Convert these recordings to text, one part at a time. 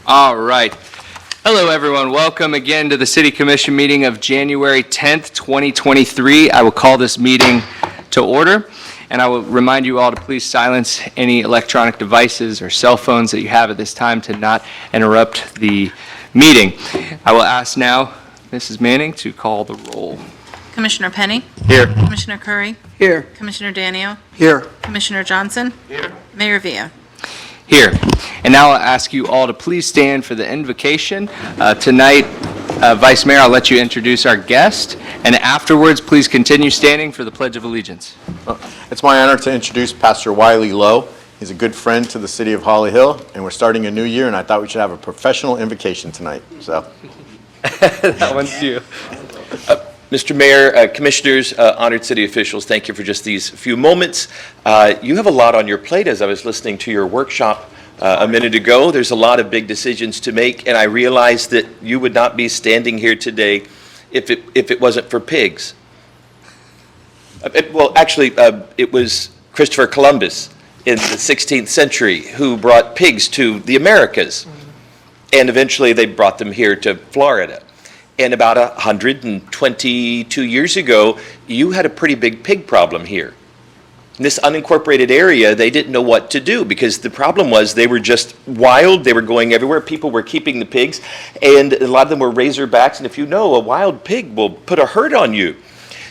All right. Hello, everyone. Welcome again to the City Commission meeting of January 10th, 2023. I will call this meeting to order, and I will remind you all to please silence any electronic devices or cell phones that you have at this time to not interrupt the meeting. I will ask now Mrs. Manning to call the roll. Commissioner Penny? Here. Commissioner Curry? Here. Commissioner Danio? Here. Commissioner Johnson? Here. Mayor Villa? Here. And now I'll ask you all to please stand for the invocation. Tonight, Vice Mayor, I'll let you introduce our guest, and afterwards, please continue standing for the Pledge of Allegiance. It's my honor to introduce Pastor Wiley Lowe. He's a good friend to the city of Holly Hill, and we're starting a new year, and I thought we should have a professional invocation tonight. So, That one's you. Mr. Mayor, Commissioners, honored city officials, thank you for just these few moments. You have a lot on your plate as I was listening to your workshop a minute ago. There's a lot of big decisions to make, and I realized that you would not be standing here today if it wasn't for pigs. It was Christopher Columbus in the 16th century who brought pigs to the Americas, and eventually they brought them here to Florida. And about 122 years ago, you had a pretty big pig problem here. In this unincorporated area, they didn't know what to do because the problem was they were just wild. They were going everywhere. People were keeping the pigs, and a lot of them were razorbacks. And if you know, a wild pig will put a hurt on you.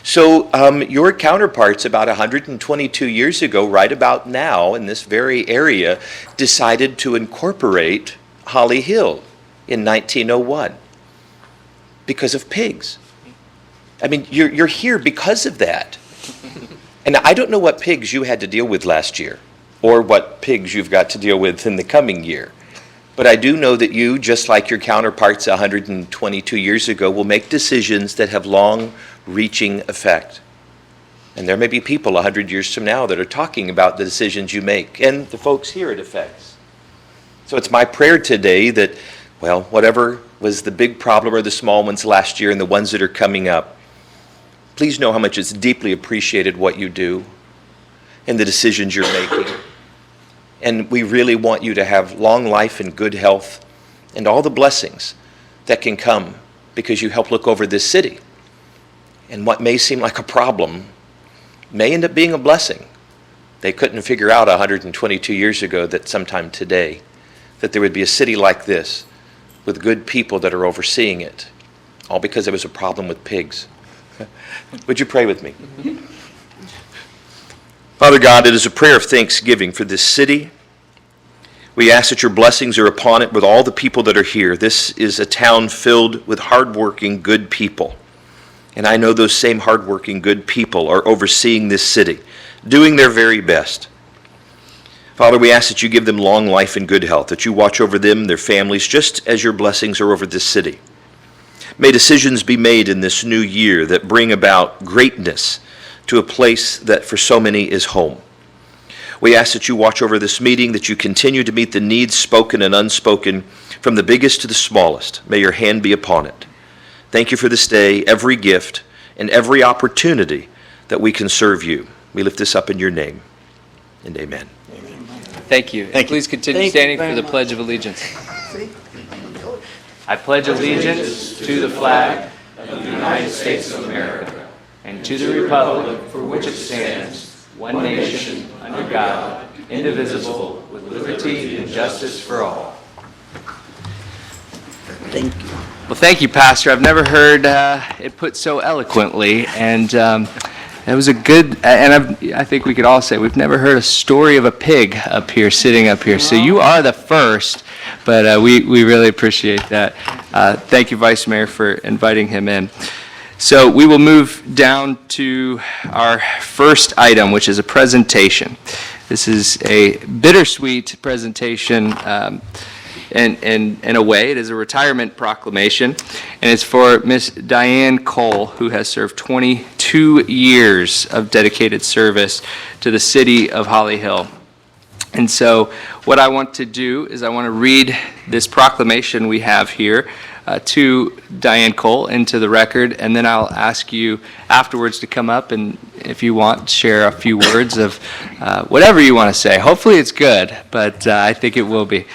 So your counterparts about 122 years ago, right about now, in this very area, decided to incorporate Holly Hill in 1901. Because of pigs. I mean, you're here because of that. And I don't know what pigs you had to deal with last year or what pigs you've got to deal with in the coming year. But I do know that you, just like your counterparts 122 years ago, will make decisions that have long-reaching effect. And there may be people 100 years from now that are talking about the decisions you make and the folks here it affects. So it's my prayer today that, well, whatever was the big problem or the small ones last year and the ones that are coming up, please know how much it's deeply appreciated what you do and the decisions you're making. And we really want you to have long life and good health and all the blessings that can come because you help look over this city. And what may seem like a problem may end up being a blessing. They couldn't figure out 122 years ago that sometime today that there would be a city like this with good people that are overseeing it, all because there was a problem with pigs. Would you pray with me? Father God, it is a prayer of thanksgiving for this city. We ask that your blessings are upon it with all the people that are here. This is a town filled with hardworking, good people. And I know those same hardworking, good people are overseeing this city, doing their very best. Father, we ask that you give them long life and good health, that you watch over them, their families, just as your blessings are over this city. May decisions be made in this new year that bring about greatness to a place that for so many is home. We ask that you watch over this meeting, that you continue to meet the needs spoken and unspoken from the biggest to the smallest. May your hand be upon it. Thank you for this day, every gift, and every opportunity that we can serve you. We lift this up in your name, and amen. Thank you. Please continue standing for the Pledge of Allegiance. I pledge allegiance to the flag of the United States of America and to the republic for which it stands, one nation, under God, indivisible, with liberty and justice for all. Thank you. Well, thank you, Pastor. I've never heard it put so eloquently, and it was a good, and I think we could all say we've never heard a story of a pig up here, sitting up here. So you are the first, but we really appreciate that. Thank you, Vice Mayor, for inviting him in. So we will move down to our first item, which is a presentation. This is a bittersweet presentation. In a way, it is a retirement proclamation, and it's for Miss Diane Cole, who has served 22 years of dedicated service to the city of Holly Hill. And so what I want to do is I want to read this proclamation we have here to Diane Cole into the record, and then I'll ask you afterwards to come up and if you want, share a few words of whatever you want to say. Hopefully it's good, but I think it will be.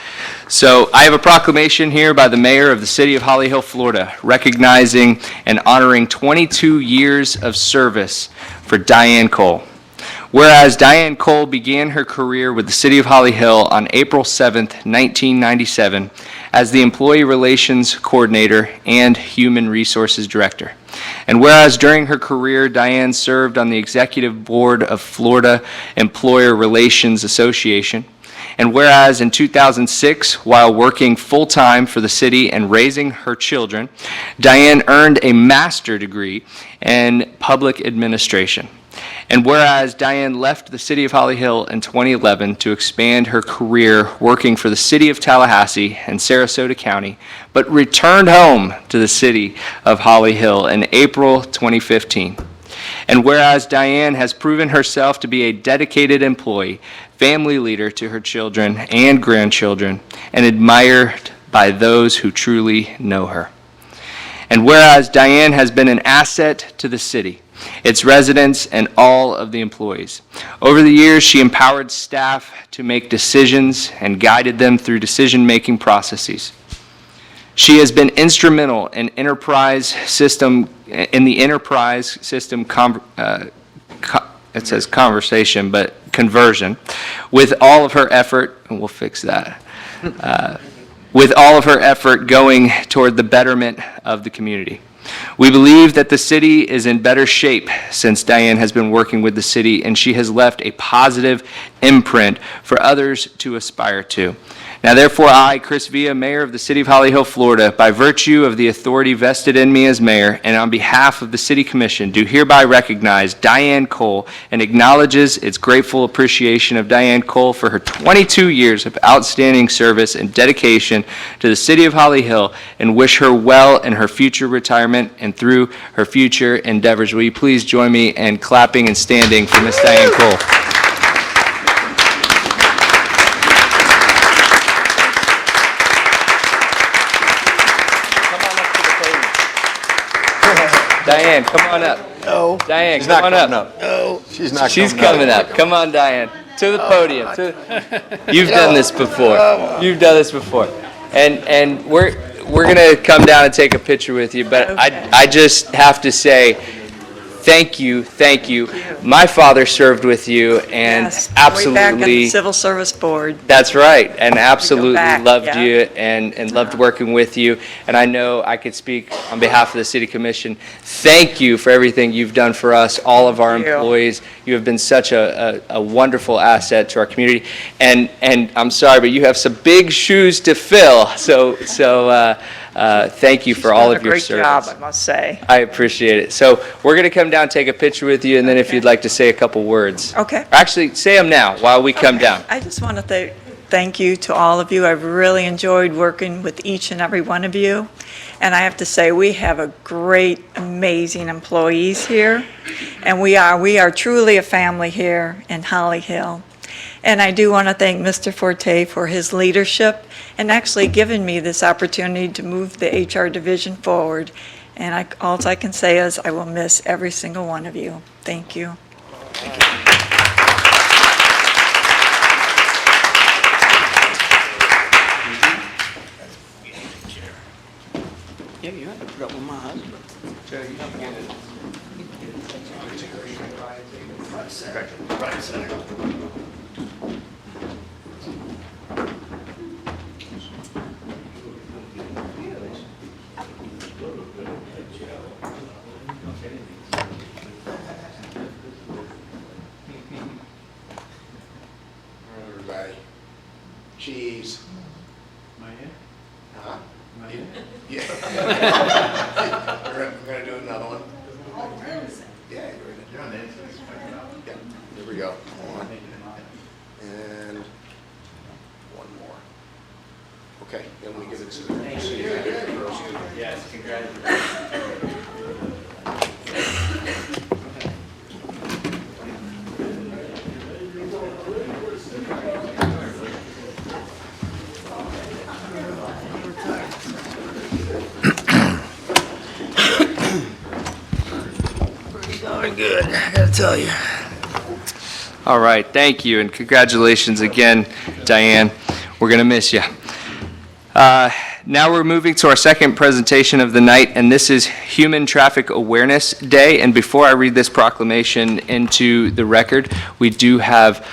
So I have a proclamation here by the mayor of the city of Holly Hill, Florida, recognizing and honoring 22 years of service for Diane Cole. Whereas Diane Cole began her career with the City of Holly Hill on April 7th, 1997, as the Employee Relations Coordinator and Human Resources Director. And whereas during her career, Diane served on the Executive Board of Florida Employer Relations Association. And whereas in 2006, while working full-time for the city and raising her children, Diane earned a master's degree in public administration. And whereas Diane left the city of Holly Hill in 2011 to expand her career working for the city of Tallahassee and Sarasota County, but returned home to the city of Holly Hill in April 2015. And whereas Diane has proven herself to be a dedicated employee, family leader to her children and grandchildren, and admired by those who truly know her. And whereas Diane has been an asset to the city, its residents, and all of the employees. Over the years, she empowered staff to make decisions and guided them through decision-making processes. She has been instrumental in the enterprise system, it says conversation, but conversion, with all of her effort, and we'll fix that, with all of her effort going toward the betterment of the community. We believe that the city is in better shape since Diane has been working with the city, and she has left a positive imprint for others to aspire to. Now, therefore, I, Chris Villa, Mayor of the City of Holly Hill, Florida, by virtue of the authority vested in me as mayor and on behalf of the City Commission, do hereby recognize Diane Cole and acknowledges its grateful appreciation of Diane Cole for her 22 years of outstanding service and dedication to the City of Holly Hill, and wish her well in her future retirement and through her future endeavors. Will you please join me in clapping and standing for Miss Diane Cole? Diane, come on up. No. Diane, She's come not on coming up. up. No. She's coming up. Come on, Diane. To the podium. You've done this before. You've done this before. And we're going to come down and take a picture with you, but I just have to say, thank you. My father served with you and Yes, absolutely. way back in the Civil Service Board. That's right, and absolutely back, loved yeah. you and loved working with you. And I know I could speak on behalf of the City Commission. Thank you for everything you've done for us, all of our Thank you. employees. You have been such a wonderful asset to our community. And I'm sorry, but you have some big shoes to fill. So thank you for all of your She's done a great service. job, I must say. I appreciate it. So we're going to come down, take a picture with you, and then if you'd like to say a couple words. Okay. Actually, say them now while we come down. I just want to thank you to all of you. I've really enjoyed working with each and every one of you. And I have to say, we have a great, amazing employees here. And we are truly a family here in Holly Hill. And I do want to thank Mr. Forte for his leadership and actually giving me this opportunity to move the HR division forward. And all I can say is I will miss every single one of you. Thank you. Yeah, you have to put up with my husband. Everybody. Cheese. Huh? Yeah. We're gonna do another one. Yeah, you're in it. Yeah, here we go. One. And one more. Okay, then we give it to the. Yes, congratulations. Pretty darn good, I gotta tell you. All right, thank you, and congratulations again, Diane. We're going to miss you. Now we're moving to our second presentation of the night, and this is Human Traffic Awareness Day. And before I read this proclamation into the record, we do have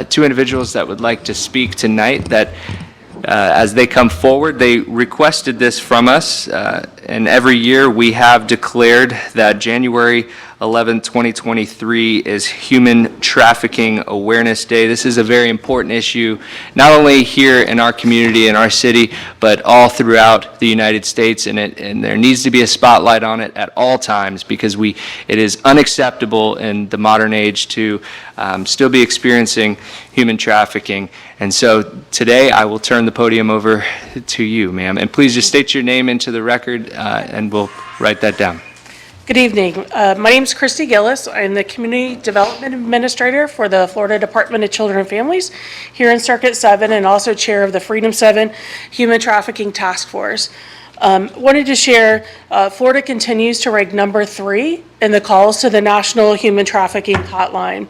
two individuals that would like to speak tonight that as they come forward, they requested this from us, and every year we have declared that January 11, 2023 is Human Trafficking Awareness Day. This is a very important issue, not only here in our community, in our city, but all throughout the United States, and there needs to be a spotlight on it at all times because it is unacceptable in the modern age to still be experiencing human trafficking. And so today I will turn the podium over to you, ma'am. And please just state your name into the record and we'll write that down. Good evening. My name is Christy Gillis. I'm the Community Development Administrator for the Florida Department of Children and Families here in Circuit 7 and also Chair of the Freedom 7 Human Trafficking Task Force. Wanted to share, Florida continues to rank number 3 in the calls to the National Human Trafficking Hotline.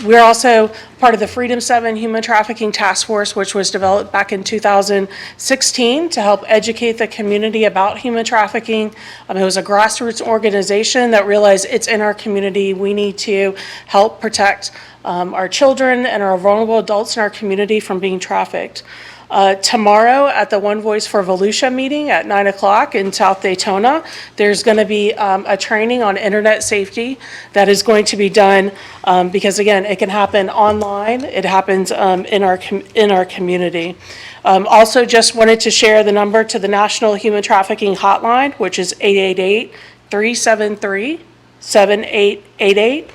We're also part of the Freedom 7 Human Trafficking Task Force, which was developed back in 2016 to help educate the community about human trafficking. It was a grassroots organization that realized it's in our community. We need to help protect our children and our vulnerable adults in our community from being trafficked. Tomorrow at the One Voice for Volusia meeting at 9 o'clock in South Daytona, there's going to be a training on internet safety that is going to be done because, again, it can happen online. It happens in our community. Also, just wanted to share the number to the National Human Trafficking Hotline, which is 888-373-7888.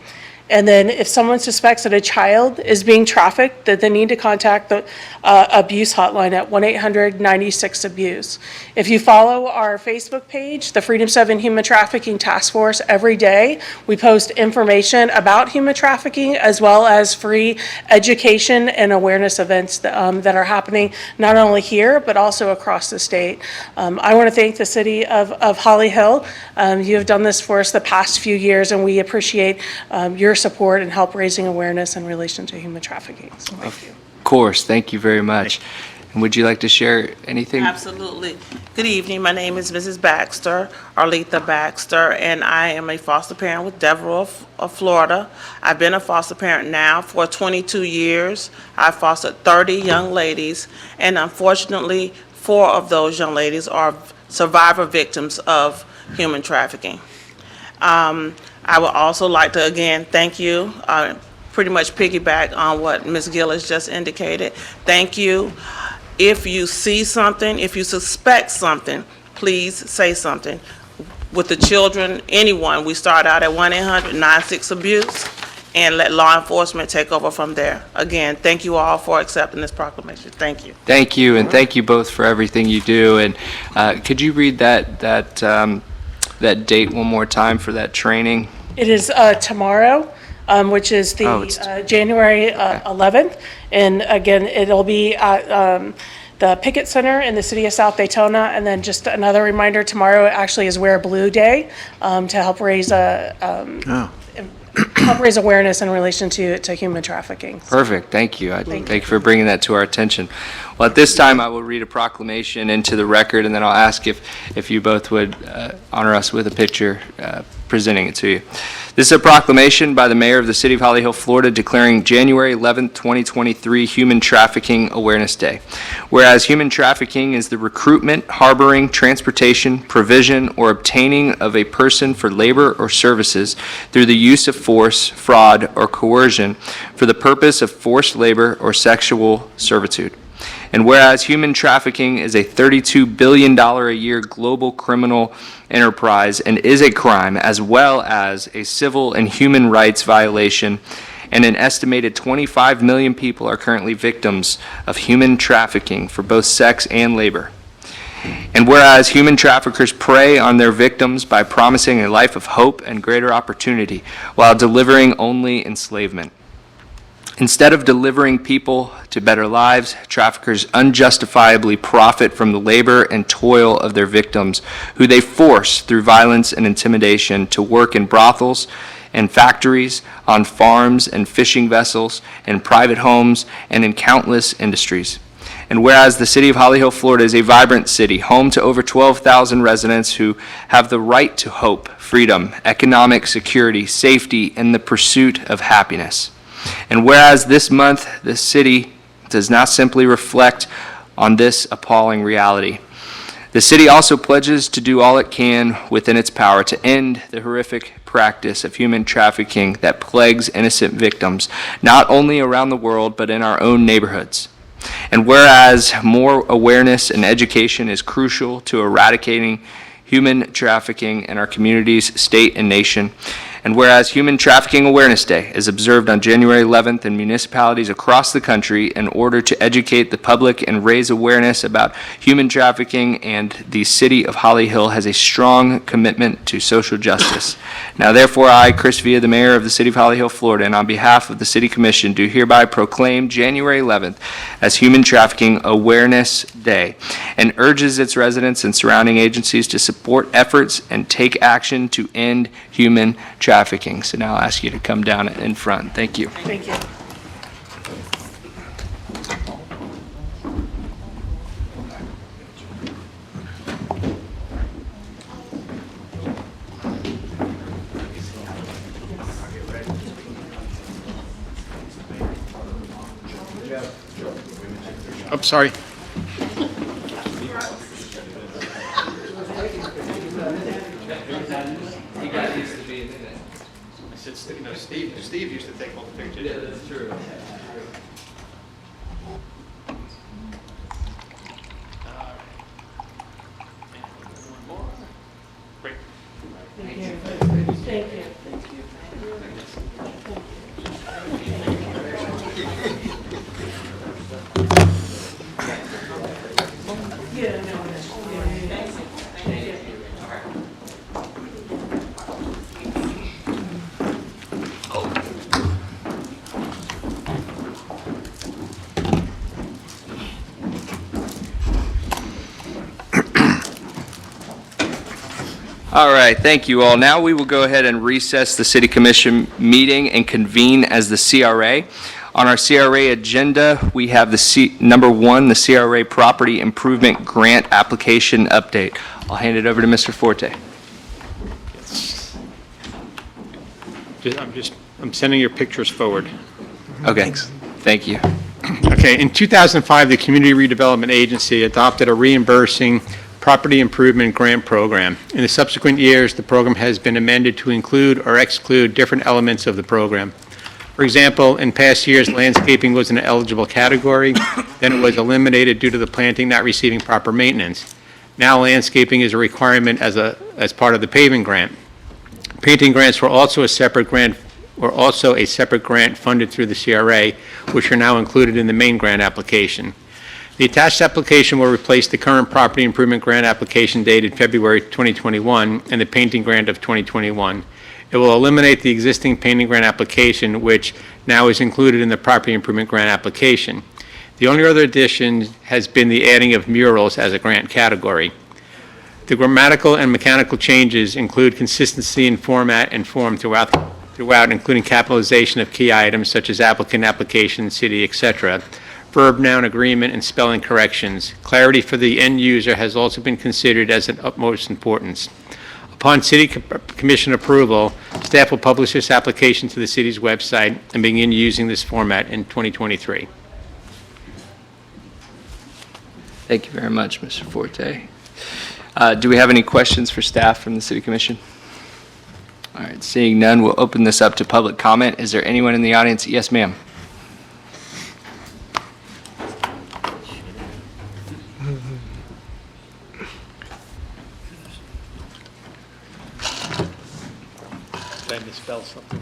And then if someone suspects that a child is being trafficked, that they need to contact the abuse hotline at 1-800-96-ABUSE. If you follow our Facebook page, the Freedom 7 Human Trafficking Task Force, every day we post information about human trafficking as well as free education and awareness events that are happening not only here but also across the state. I want to thank the city of Holly Hill. You have done this for us the past few years and we appreciate your support and help raising awareness in relation to human trafficking. So thank you. Of course, thank you very much. And would you like to share anything? Absolutely. Good evening. My name is Mrs. Baxter, Arletha Baxter, and I am a foster parent with Devereaux of Florida. I've been a foster parent now for 22 years. I fostered 30 young ladies, and unfortunately, 4 of those young ladies are survivor victims of human trafficking. I would also like to, again, thank you, pretty much piggyback on what Ms. Gillis just indicated. Thank you. If you see something, if you suspect something, please say something. With the children, anyone, we start out at 1-800-96-ABUSE and let law enforcement take over from there. Again, thank you all for accepting this proclamation. Thank you. Thank you, and thank you both for everything you do. And could you read that date one more time for that training? It is tomorrow, which is the January 11th. And again, it'll be at the Pickett Center in the city of South Daytona. And then just another reminder, tomorrow actually is Wear Blue Day to help raise awareness in relation to human trafficking. Perfect, thank you. Thank you for bringing that to our attention. Well, at this time, I will read a proclamation into the record, and then I'll ask if you both would honor us with a picture presenting it to you. This is a proclamation by the Mayor of the City of Holly Hill, Florida, declaring January 11th, 2023 Human Trafficking Awareness Day. Whereas human trafficking is the recruitment, harboring, transportation, provision, or obtaining of a person for labor or services through the use of force, fraud, or coercion for the purpose of forced labor or sexual servitude. And whereas human trafficking is a $32 billion a year global criminal enterprise and is a crime as well as a civil and human rights violation, and an estimated 25 million people are currently victims of human trafficking for both sex and labor. And whereas human traffickers prey on their victims by promising a life of hope and greater opportunity while delivering only enslavement. Instead of delivering people to better lives, traffickers unjustifiably profit from the labor and toil of their victims, who they force through violence and intimidation to work in brothels in factories, on farms and fishing vessels, in private homes, and in countless industries. And whereas the city of Holly Hill, Florida is a vibrant city, home to over 12,000 residents who have the right to hope, freedom, economic security, safety, and the pursuit of happiness. And whereas this month the city does not simply reflect on this appalling reality, the city also pledges to do all it can within its power to end the horrific practice of human trafficking that plagues innocent victims, not only around the world, but in our own neighborhoods. And whereas more awareness and education is crucial to eradicating human trafficking in our communities, state, and nation, and whereas Human Trafficking Awareness Day is observed on January 11th in municipalities across the country in order to educate the public and raise awareness about human trafficking, and the city of Holly Hill has a strong commitment to social justice. Now therefore, I, Chris Villa, the mayor of the city of Holly Hill, Florida, and on behalf of the city commission, do hereby proclaim January 11th as Human Trafficking Awareness Day, and urges its residents and surrounding agencies to support efforts and take action to end human trafficking. So now I'll ask you to come down in front. Thank you. Thank you. I'm sorry. Steve used to take all the pictures. Yeah, that's true. One more. Great. Thank you. All right, thank you all. Now we will go ahead and recess the city commission meeting and convene as the CRA. On our CRA agenda, we have number 1, the CRA Property Improvement Grant Application Update. I'll hand it over to Mr. Forte. I'm sending your pictures forward. Okay, thank you. Okay, in 2005, the Community Redevelopment Agency adopted a reimbursing property improvement grant program. In the subsequent years, the program has been amended to include or exclude different elements of the program. For example, in past years, landscaping was an eligible category, then it was eliminated due to the planting not receiving proper maintenance. Now landscaping is a requirement as part of the paving grant. Painting grants were also a separate grant funded through the CRA, which are now included in the main grant application. The attached application will replace the current property improvement grant application dated February 2021 and the painting grant of 2021. It will eliminate the existing painting grant application, which now is included in the property improvement grant application. The only other addition has been the adding of murals as a grant category. The grammatical and mechanical changes include consistency in format and form throughout, including capitalization of key items such as applicant, application, city, etc., verb, noun, agreement, and spelling corrections. Clarity for the end user has also been considered as of utmost importance. Upon City Commission approval, staff will publish this application to the city's website and begin using this format in 2023. Thank you very much, Mr. Forte. Do we have any questions for staff from the City Commission? All right, seeing none, we'll open this up to public comment. Is there anyone in the audience? Yes, ma'am. Did I misspell something?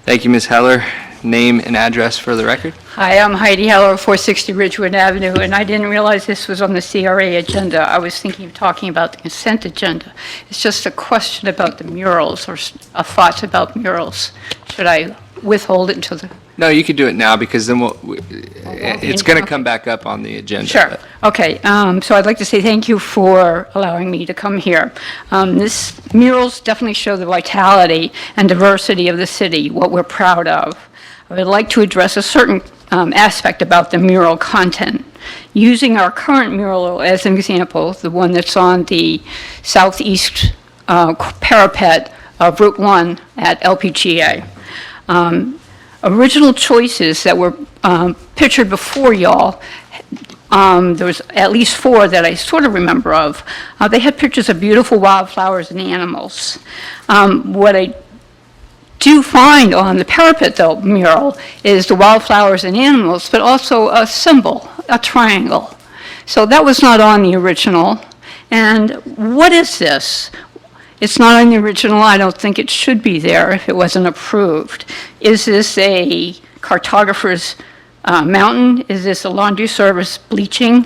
Thank you, Ms. Heller. Name and address for the record. Hi, I'm Heidi Heller, 460 Ridgewood Avenue, and I didn't realize this was on the CRA agenda. I was thinking of talking about the consent agenda. It's just a question about the murals or thoughts about murals. Should I withhold it until the No, you could do it now because then it's going to come back up on the agenda. Sure. Okay, so I'd like to say thank you for allowing me to come here. This murals definitely show the vitality and diversity of the city, what we're proud of. I would like to address a certain aspect about the mural content. Using our current mural as an example, the one that's on the southeast parapet of Route 1 at LPGA. Original choices that were pictured before y'all, there was at least 4 that I sort of remember of. They had pictures of beautiful wildflowers and animals. What I do find on the parapet, though, mural is the wildflowers and animals, but also a symbol, a triangle. So that was not on the original. And what is this? It's not on the original. I don't think it should be there if it wasn't approved. Is this a cartographer's mountain? Is this a laundry service bleaching?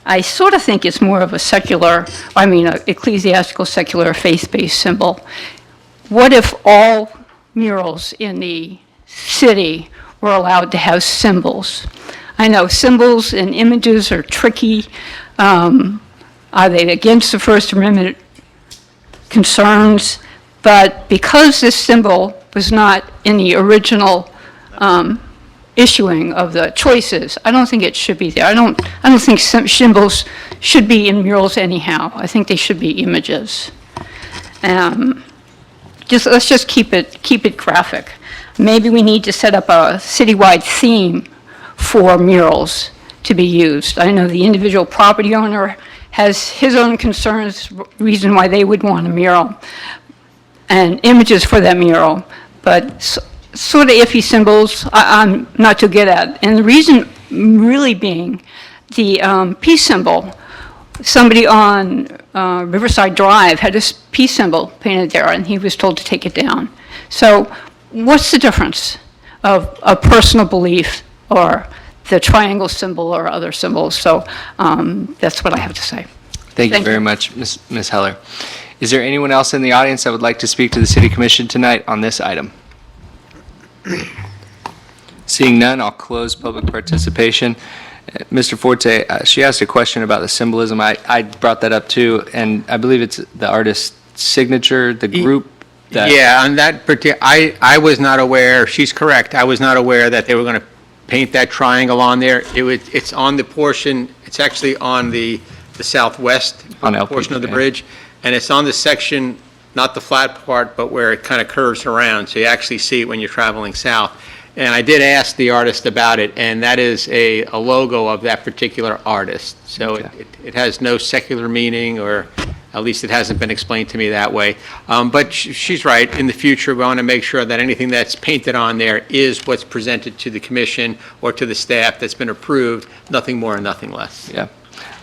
I sort of think it's more of a secular, ecclesiastical, secular, faith-based symbol. What if all murals in the city were allowed to have symbols? I know symbols and images are tricky. Are they against the First Amendment concerns? But because this symbol was not in the original issuing of the choices, I don't think it should be there. I don't think symbols should be in murals anyhow. I think they should be images. Let's just keep it graphic. Maybe we need to set up a citywide theme for murals to be used. I know the individual property owner has his own concerns, reason why they would want a mural, and images for that mural, but sort of iffy symbols I'm not too good at. And the reason really being the peace symbol. Somebody on Riverside Drive had this peace symbol painted there, and he was told to take it down. So what's the difference of a personal belief or the triangle symbol or other symbols? So that's what I have to say. Thank you very much, Ms. Heller. Is there anyone else in the audience that would like to speak to the City Commission tonight on this item? Seeing none, I'll close public participation. Mr. Forte, she asked a question about the symbolism. I brought that up too, and I believe it's the artist's signature, the group that... Yeah, on that particular, I was not aware, she's correct, I was not aware that they were going to paint that triangle on there. It's on the portion, it's actually on the southwest portion of the bridge, and it's on the section, not the flat part, but where it kind of curves around, so you actually see it when you're traveling south. And I did ask the artist about it, and that is a logo of that particular artist. So it has no secular meaning, or at least it hasn't been explained to me that way. But she's right. In the future, we want to make sure that anything that's painted on there is what's presented to the commission or to the staff that's been approved, nothing more and nothing less. Yeah,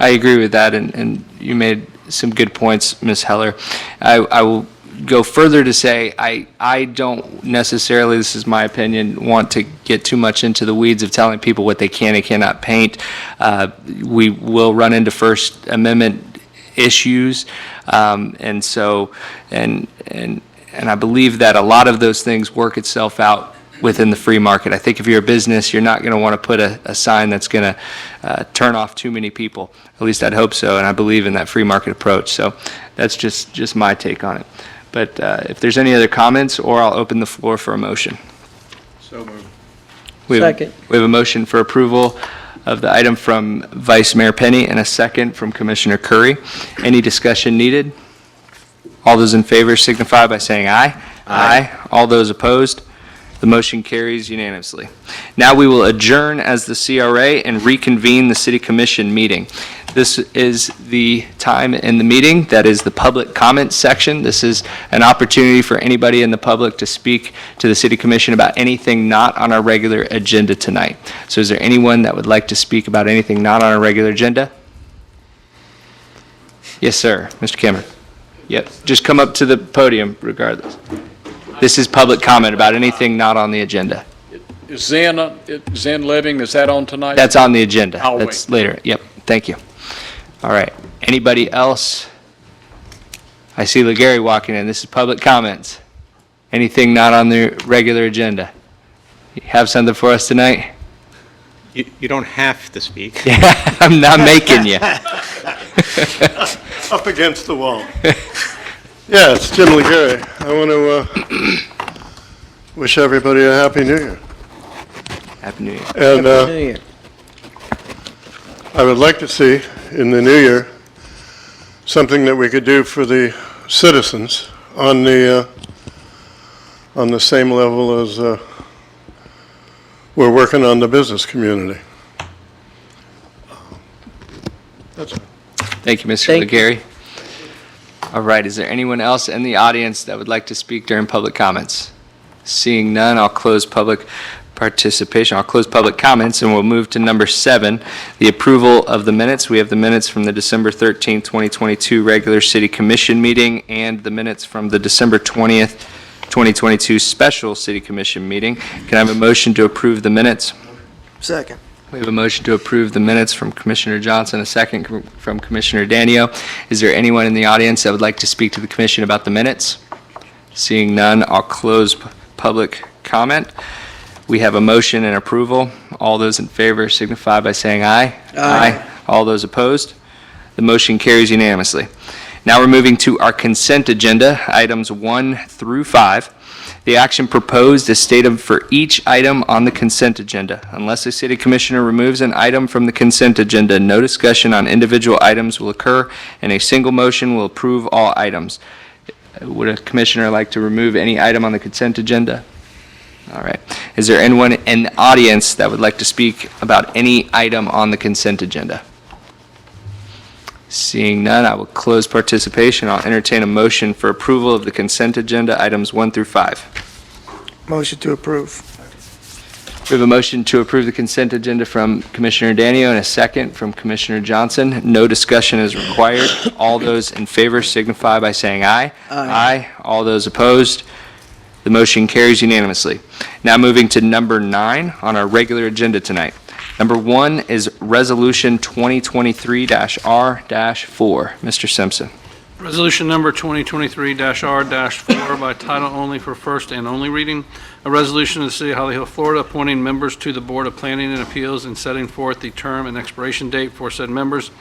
I agree with that, and you made some good points, Ms. Heller. I will go further to say I don't necessarily, this is my opinion, want to get too much into the weeds of telling people what they can and cannot paint. We will run into First Amendment issues, and so and I believe that a lot of those things work itself out within the free market. I think if you're a business, you're not going to want to put a sign that's going to turn off too many people. At least I'd hope so, and I believe in that free market approach. So that's just my take on it. But if there's any other comments, or I'll open the floor for a motion. So moved. We have a motion for approval of the item from Vice Mayor Penny and a second from Commissioner Curry. Any discussion needed? All those in favor signify by saying aye. Aye. All those opposed? The motion carries unanimously. Now we will adjourn as the CRA and reconvene the City Commission meeting. This is the time in the meeting that is the public comment section. This is an opportunity for anybody in the public to speak to the City Commission about anything not on our regular agenda tonight. So is there anyone that would like to speak about anything not on our regular agenda? Yes, sir. Mr. Cameron. Yep. Just come up to the podium regardless. This is public comment about anything not on the agenda. Is Zen Living, is that on tonight? That's on the agenda. I'll That's wait. later. Yep. Thank you. All right. Anybody else? I see LeGarry walking in. This is public comments. Anything not on the regular agenda? You have something for us tonight? You don't have to speak. I'm not making you. Up against the wall. Yeah, it's Jim Legary. I want to wish everybody a Happy New Year. Happy New Year. And I would like to see in the new year something that we could do for the citizens on the same level as we're working on the business community. That's it. Thank you, Mr. Legary. All right, is there anyone else in the audience that would like to speak during public comments? Seeing none, I'll close public participation. I'll close public comments, and we'll move to number 7, the approval of the minutes. We have the minutes from the December 13th, 2022 regular city commission meeting and the minutes from the December 20th, 2022 special city commission meeting. Can I have a motion to approve the minutes? Second. We have a motion to approve the minutes from Commissioner Johnson, a second from Commissioner Danio. Is there anyone in the audience that would like to speak to the commission about the minutes? Seeing none, I'll close public comment. We have a motion and approval. All those in favor signify by saying aye. Aye. All those opposed? The motion carries unanimously. Now we're moving to our consent agenda, items 1 through 5. The action proposed is stated for each item on the consent agenda. Unless a city commissioner removes an item from the consent agenda, no discussion on individual items will occur, and a single motion will approve all items. Would a commissioner like to remove any item on the consent agenda? All right. Is there anyone in the audience that would like to speak about any item on the consent agenda? Seeing none, I will close participation. I'll entertain a motion for approval of the consent agenda, items 1 through 5. Motion to approve. We have a motion to approve the consent agenda from Commissioner Danio and a second from Commissioner Johnson. No discussion is required. All those in favor signify by saying aye. Aye. All those opposed? The motion carries unanimously. Now moving to number 9 on our regular agenda tonight. Number 1 is Resolution 2023-R-4. Mr. Simpson. Resolution number 2023-R-4 by title only for first and only reading. A resolution of the City of Holly Hill, Florida, appointing members to the Board of Planning and Appeals and setting forth the term and expiration date for said members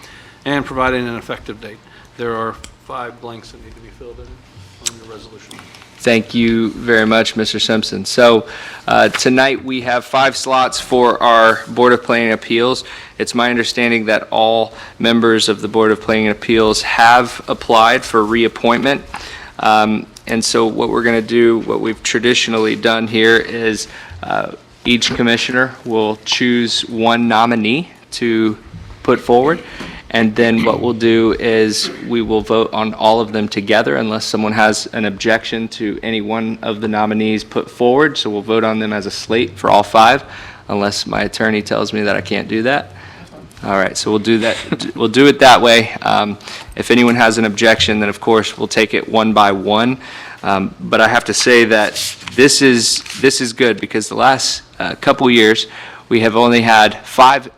and providing an effective date. There are 5 blanks that need to be filled in on the resolution. Thank you very much, Mr. Simpson. So tonight we have 5 slots for our Board of Planning and Appeals. It's my understanding that all members of the Board of Planning and Appeals have applied for reappointment. And so what we're going to do, what we've traditionally done here is each commissioner will choose one nominee to put forward. And then what we'll do is we will vote on all of them together unless someone has an objection to any one of the nominees put forward. So we'll vote on them as a slate for all 5, unless my attorney tells me that I can't do that. All right, so we'll do that. We'll do it that way. If anyone has an objection, then of course we'll take it one by one. But I have to say that this is good because the last couple years we have only had 5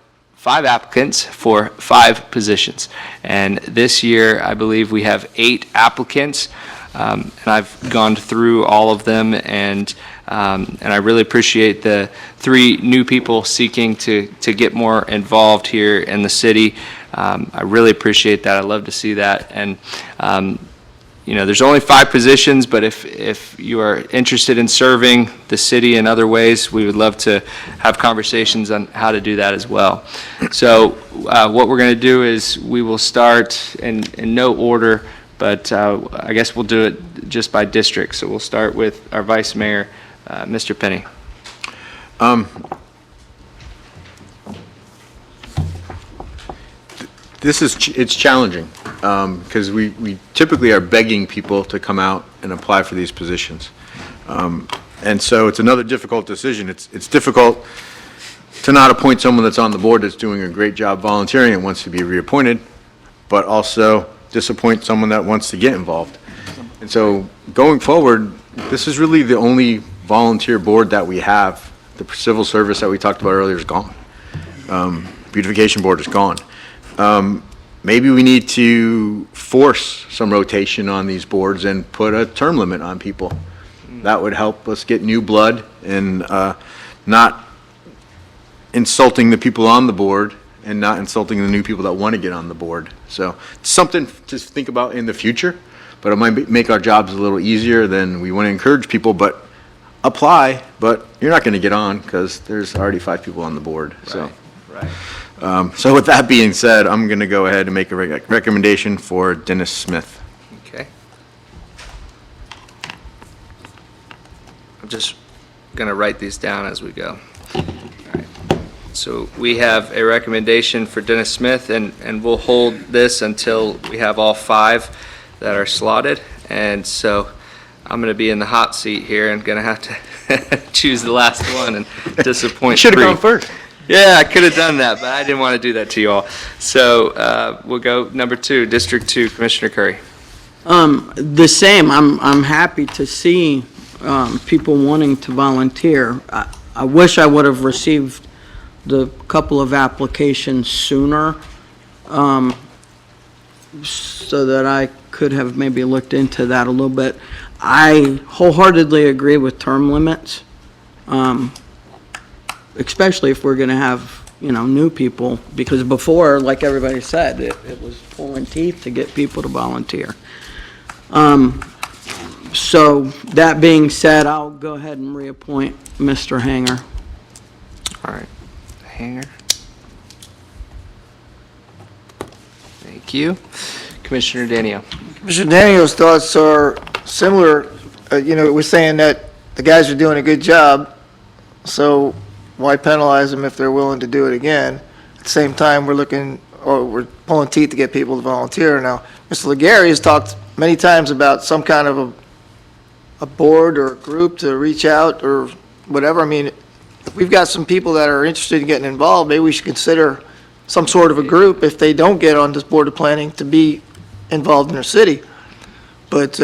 applicants for 5 positions. And this year, I believe we have 8 applicants. And I've gone through all of them, and I really appreciate the 3 new people seeking to get more involved here in the city. I really appreciate that. I love to see that. And you know, there's only 5 positions, but if you are interested in serving the city in other ways, we would love to have conversations on how to do that as well. So what we're going to do is we will start in no order, but I guess we'll do it just by district. So we'll start with our Vice Mayor, Mr. Penny. It's challenging because we typically are begging people to come out and apply for these positions. And so it's another difficult decision. It's difficult to not appoint someone that's on the board that's doing a great job volunteering and wants to be reappointed, but also disappoint someone that wants to get involved. And so going forward, this is really the only volunteer board that we have. The civil service that we talked about earlier is gone. Beautification board is gone. Maybe we need to force some rotation on these boards and put a term limit on people. That would help us get new blood and not insulting the people on the board and not insulting the new people that want to get on the board. So it's something to think about in the future, but it might make our jobs a little easier. Then we want to encourage people, but apply, but you're not going to get on because there's already 5 people on the board. So. Right. So with that being said, I'm going to go ahead and make a recommendation for Dennis Smith. Okay. I'm just going to write these down as we go. All right. So we have a recommendation for Dennis Smith, and we'll hold this until we have all 5 that are slotted. And so I'm going to be in the hot seat here and going to have to choose the last one and disappoint Should have 3. gone first. Yeah, I could have done that, but I didn't want to do that to you all. So we'll go number 2, District 2, Commissioner Curry. The same. I'm happy to see people wanting to volunteer. I wish I would have received the couple of applications sooner, so that I could have maybe looked into that a little bit. I wholeheartedly agree with term limits, especially if we're going to have, new people, because before, like everybody said, it was pulling teeth to get people to volunteer. So that being said, I'll go ahead and reappoint Mr. Hanger. All right, Hanger. Thank you. Commissioner Danio. Mr. Daniel's thoughts are similar. We're saying that the guys are doing a good job, so why penalize them if they're willing to do it again? At the same time, we're pulling teeth to get people to volunteer. Now, Mr. Legary has talked many times about some kind of a board or a group to reach out or whatever. I mean, if we've got some people that are interested in getting involved, maybe we should consider some sort of a group, if they don't get on this Board of Planning, to be involved in their city. But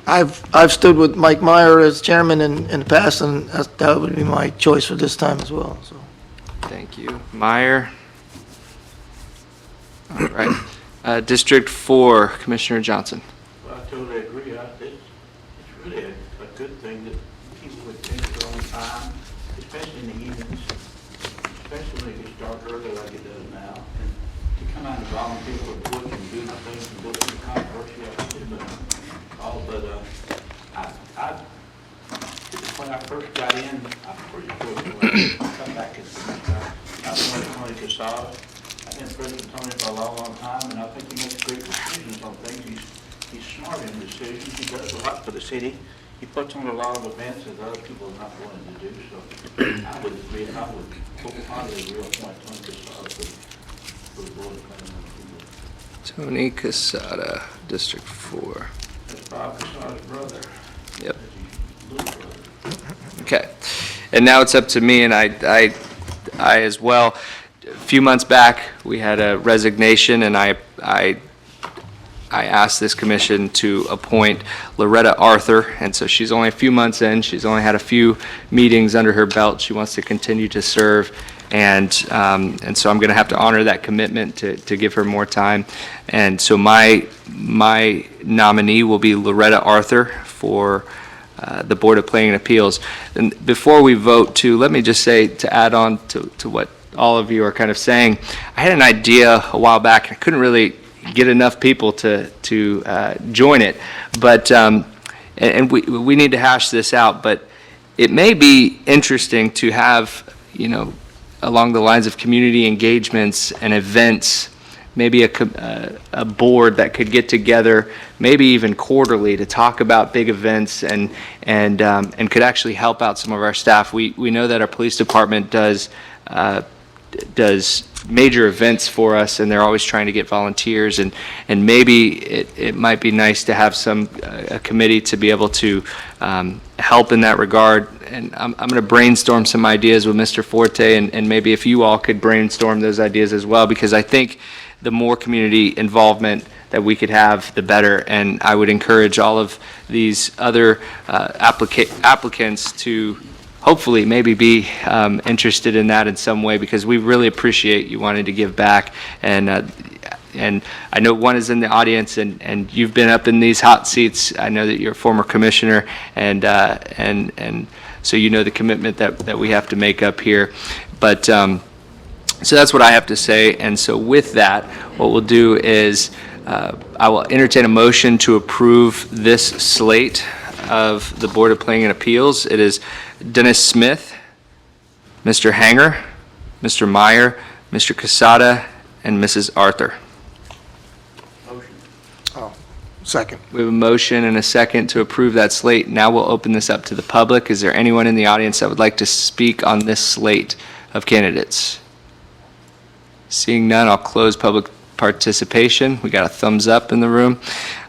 I've stood with Mike Meyer as chairman in the past, and that would be my choice for this time as well. So. Thank you. Meyer. All right. District 4, Commissioner Johnson. Well, I totally agree. It's really a good thing that people would take their own time, especially in the evenings, especially when it gets dark early like it does now, and to come out and volunteer for the book and do the things and go through the controversy of it, but when I first got in, I'm pretty sure when I come back as Tony Casada. I've been President Tony for a long, long time, and I think he makes great decisions on things. He's smart in decisions. He does a lot for the city. He puts on a lot of events that other people are not willing to do. So I would agree, I would wholeheartedly agree with Tony Casada for the board of planning. Tony Casada, District 4. That's Bob Casada's brother. Yep. That's his little brother. Okay. And now it's up to me, and I as well. A few months back, we had a resignation, and I asked this commission to appoint Loretta Arthur, and so she's only a few months in. She's only had a few meetings under her belt. She wants to continue to serve, and so I'm going to have to honor that commitment to give her more time. And so my nominee will be Loretta Arthur for the Board of Planning and Appeals. And before we vote, let me just say, to add on to what all of you are kind of saying, I had an idea a while back. I couldn't really get enough people to join it, but and we need to hash this out. But it may be interesting to have, along the lines of community engagements and events, maybe a board that could get together, maybe even quarterly, to talk about big events and could actually help out some of our staff. We know that our police department does major events for us, and they're always trying to get volunteers, and maybe it might be nice to have a committee to be able to help in that regard. And I'm going to brainstorm some ideas with Mr. Forte, and maybe if you all could brainstorm those ideas as well, because I think the more community involvement that we could have, the better. And I would encourage all of these other applicants to hopefully maybe be interested in that in some way, because we really appreciate you wanting to give back. And I know one is in the audience, and you've been up in these hot seats. I know that you're a former commissioner, and so you know the commitment that we have to make up here. But, so that's what I have to say, and so with that, what we'll do is, I will entertain a motion to approve this slate of the Board of Planning and Appeals. It is Dennis Smith, Mr. Hanger, Mr. Meyer, Mr. Casada, and Mrs. Arthur. Second. We have a motion and a second to approve that slate. Now we'll open this up to the public. Is there anyone in the audience that would like to speak on this slate of candidates? Seeing none, I'll close public participation. We got a thumbs up in the room.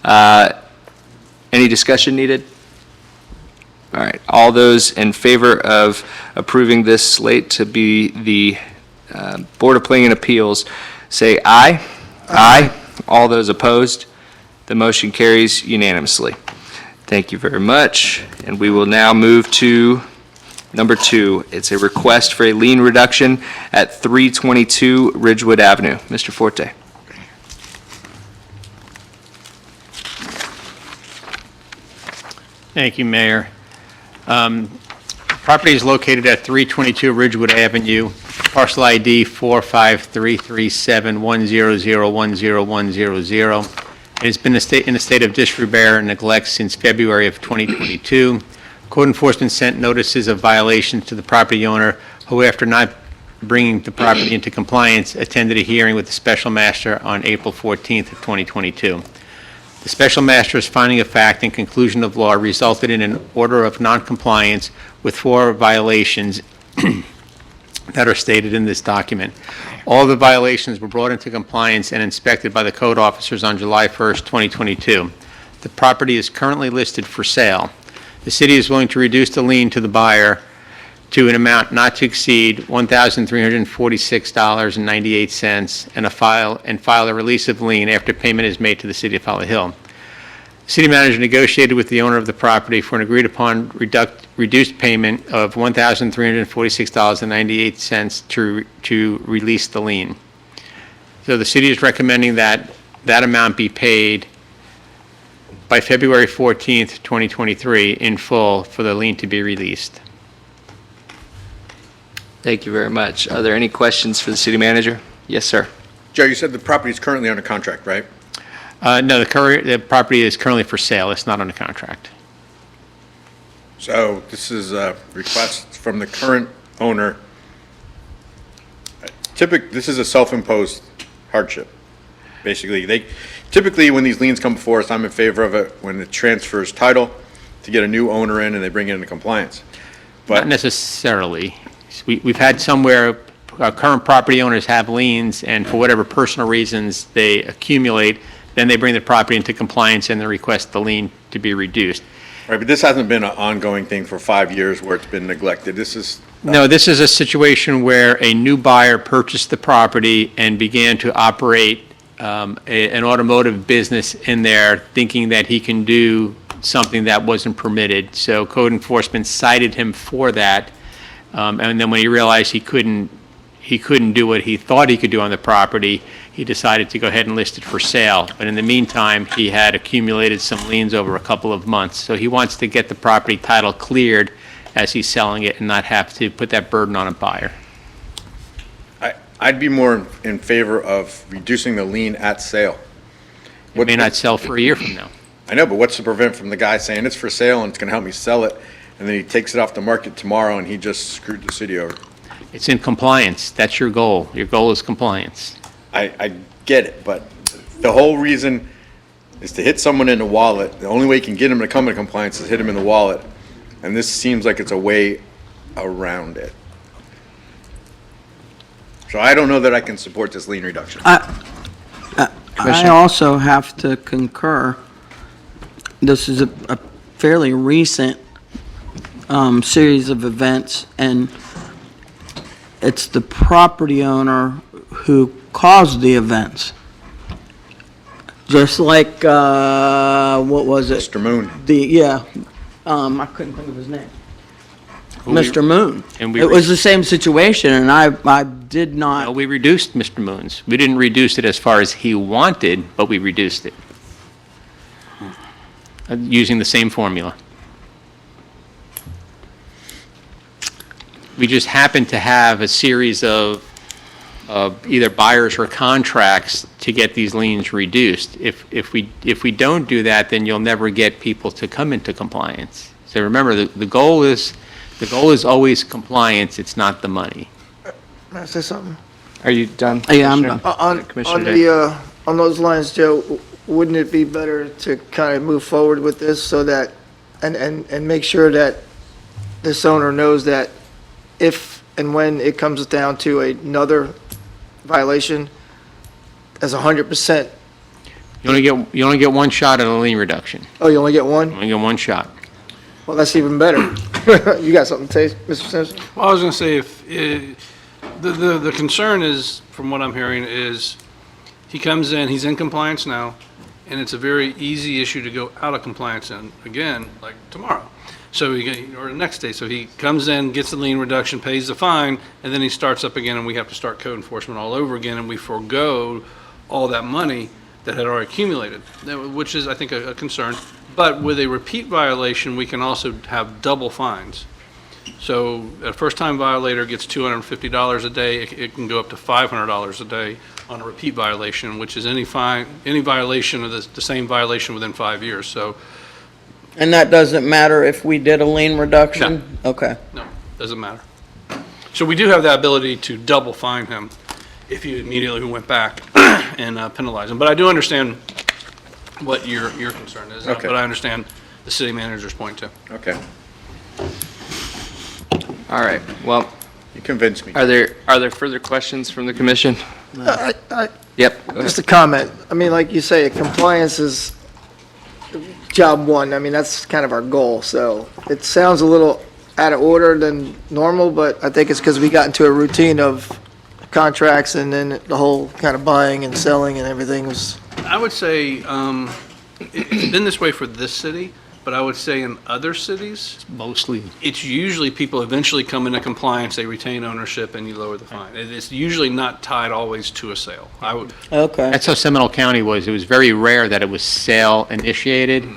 Any discussion needed? All right, all those in favor of approving this slate to be the Board of Planning and Appeals, say aye. Aye. All those opposed? The motion carries unanimously. Thank you very much. And we will now move to number 2. It's a request for a lien reduction at 322 Ridgewood Avenue. Mr. Forte. Thank you, Mayor. Property is located at 322 Ridgewood Avenue, parcel ID 4533710010100. It has been in a state of disrepair and neglect since February of 2022. Code enforcement sent notices of violations to the property owner, who, after not bringing the property into compliance, attended a hearing with the special master on April 14th of 2022. The special master's finding of fact and conclusion of law resulted in an order of noncompliance with 4 violations that are stated in this document. All the violations were brought into compliance and inspected by the code officers on July 1st, 2022. The property is currently listed for sale. The city is willing to reduce the lien to the buyer to an amount not to exceed $1,346.98 and file a release of lien after payment is made to the city of Holly Hill. The city manager negotiated with the owner of the property for an agreed-upon reduced payment of $1,346.98 to release the lien. So the city is recommending that that amount be paid by February 14th, 2023, in full for the lien to be released. Thank you very much. Are there any questions for the city manager? Yes, sir. Joe, you said the property is currently under contract, right? No, the property is currently for sale. It's not under contract. So this is a request from the current owner. This is a self-imposed hardship. Basically, typically when these liens come before us, I'm in favor of it when it transfers title to get a new owner in and they bring it into compliance. Not necessarily. We've had some where current property owners have liens, and for whatever personal reasons they accumulate, then they bring the property into compliance and they request the lien to be reduced. Right, but this hasn't been an ongoing thing for 5 years where it's been neglected. This is... No, this is a situation where a new buyer purchased the property and began to operate an automotive business in there, thinking that he can do something that wasn't permitted. So code enforcement cited him for that. And then when he realized he couldn't do what he thought he could do on the property, he decided to go ahead and list it for sale. But in the meantime, he had accumulated some liens over a couple of months. So he wants to get the property title cleared as he's selling it and not have to put that burden on a buyer. I'd be more in favor of reducing the lien at sale. It may not sell for a year from now. I know, but what's to prevent from the guy saying it's for sale and it's going to help me sell it, and then he takes it off the market tomorrow and he just screwed the city over? It's in compliance. That's your goal. Your goal is compliance. I get it, but the whole reason is to hit someone in the wallet. The only way you can get him to come into compliance is hit him in the wallet, and this seems like it's a way around it. So I don't know that I can support this lien reduction. I also have to concur. This is a fairly recent series of events, and it's the property owner who caused the events. Just like, what was it? Mr. Moon. I couldn't think of his name. Mr. Moon. And It was the same situation, and I did not. No, we reduced Mr. Moon's. We didn't reduce it as far as he wanted, but we reduced it. Using the same formula. we just happen to have a series of either buyers or contracts to get these liens reduced. If we don't do that, then you'll never get people to come into compliance. So remember, the goal is always compliance, it's not the money. May I say something? Are you done? Yeah, I'm Commissioner? done. Commissioner Day? On those lines, Joe, wouldn't it be better to kind of move forward with this so that, and make sure that this owner knows that if and when it comes down to another violation, as 100%, You only get one shot at a lien reduction. oh, you only get one? You only get one shot. Well, that's even better. You got something to say, Mr. Simpson? Well, I was going to say, if, the concern is, from what I'm hearing, is he comes in, he's in compliance now, and it's a very easy issue to go out of compliance in, again, like tomorrow. So or the next day. So he comes in, gets the lien reduction, pays the fine, and then he starts up again, and we have to start code enforcement all over again, and we forego all that money that had already accumulated, which is, I think, a concern. But with a repeat violation, we can also have double fines. So a first-time violator gets $250 a day. It can go up to $500 a day on a repeat violation, which is any violation of the same violation within 5 years. So, And that doesn't matter if we did a lien reduction? Okay. no, doesn't matter. So we do have the ability to double fine him if you immediately went back and penalize him. But I do understand what your concern is. Okay. But I understand the city manager's point too. Okay. All right, well, You convinced me. are there further questions from the commission? Yep. go Just ahead. a comment. I mean, like you say, compliance is job one. I mean, that's kind of our goal. So it sounds a little out of order than normal, but I think it's because we got into a routine of contracts and then the whole kind of buying and selling and everything was, I would say, it's been this way for this city, but I would say in other cities, Mostly. it's usually people eventually come into compliance, they retain ownership, and you lower the fine. It's usually not tied always to a sale. I would, Okay. That's how Seminole County was. It was very rare that it was sale initiated.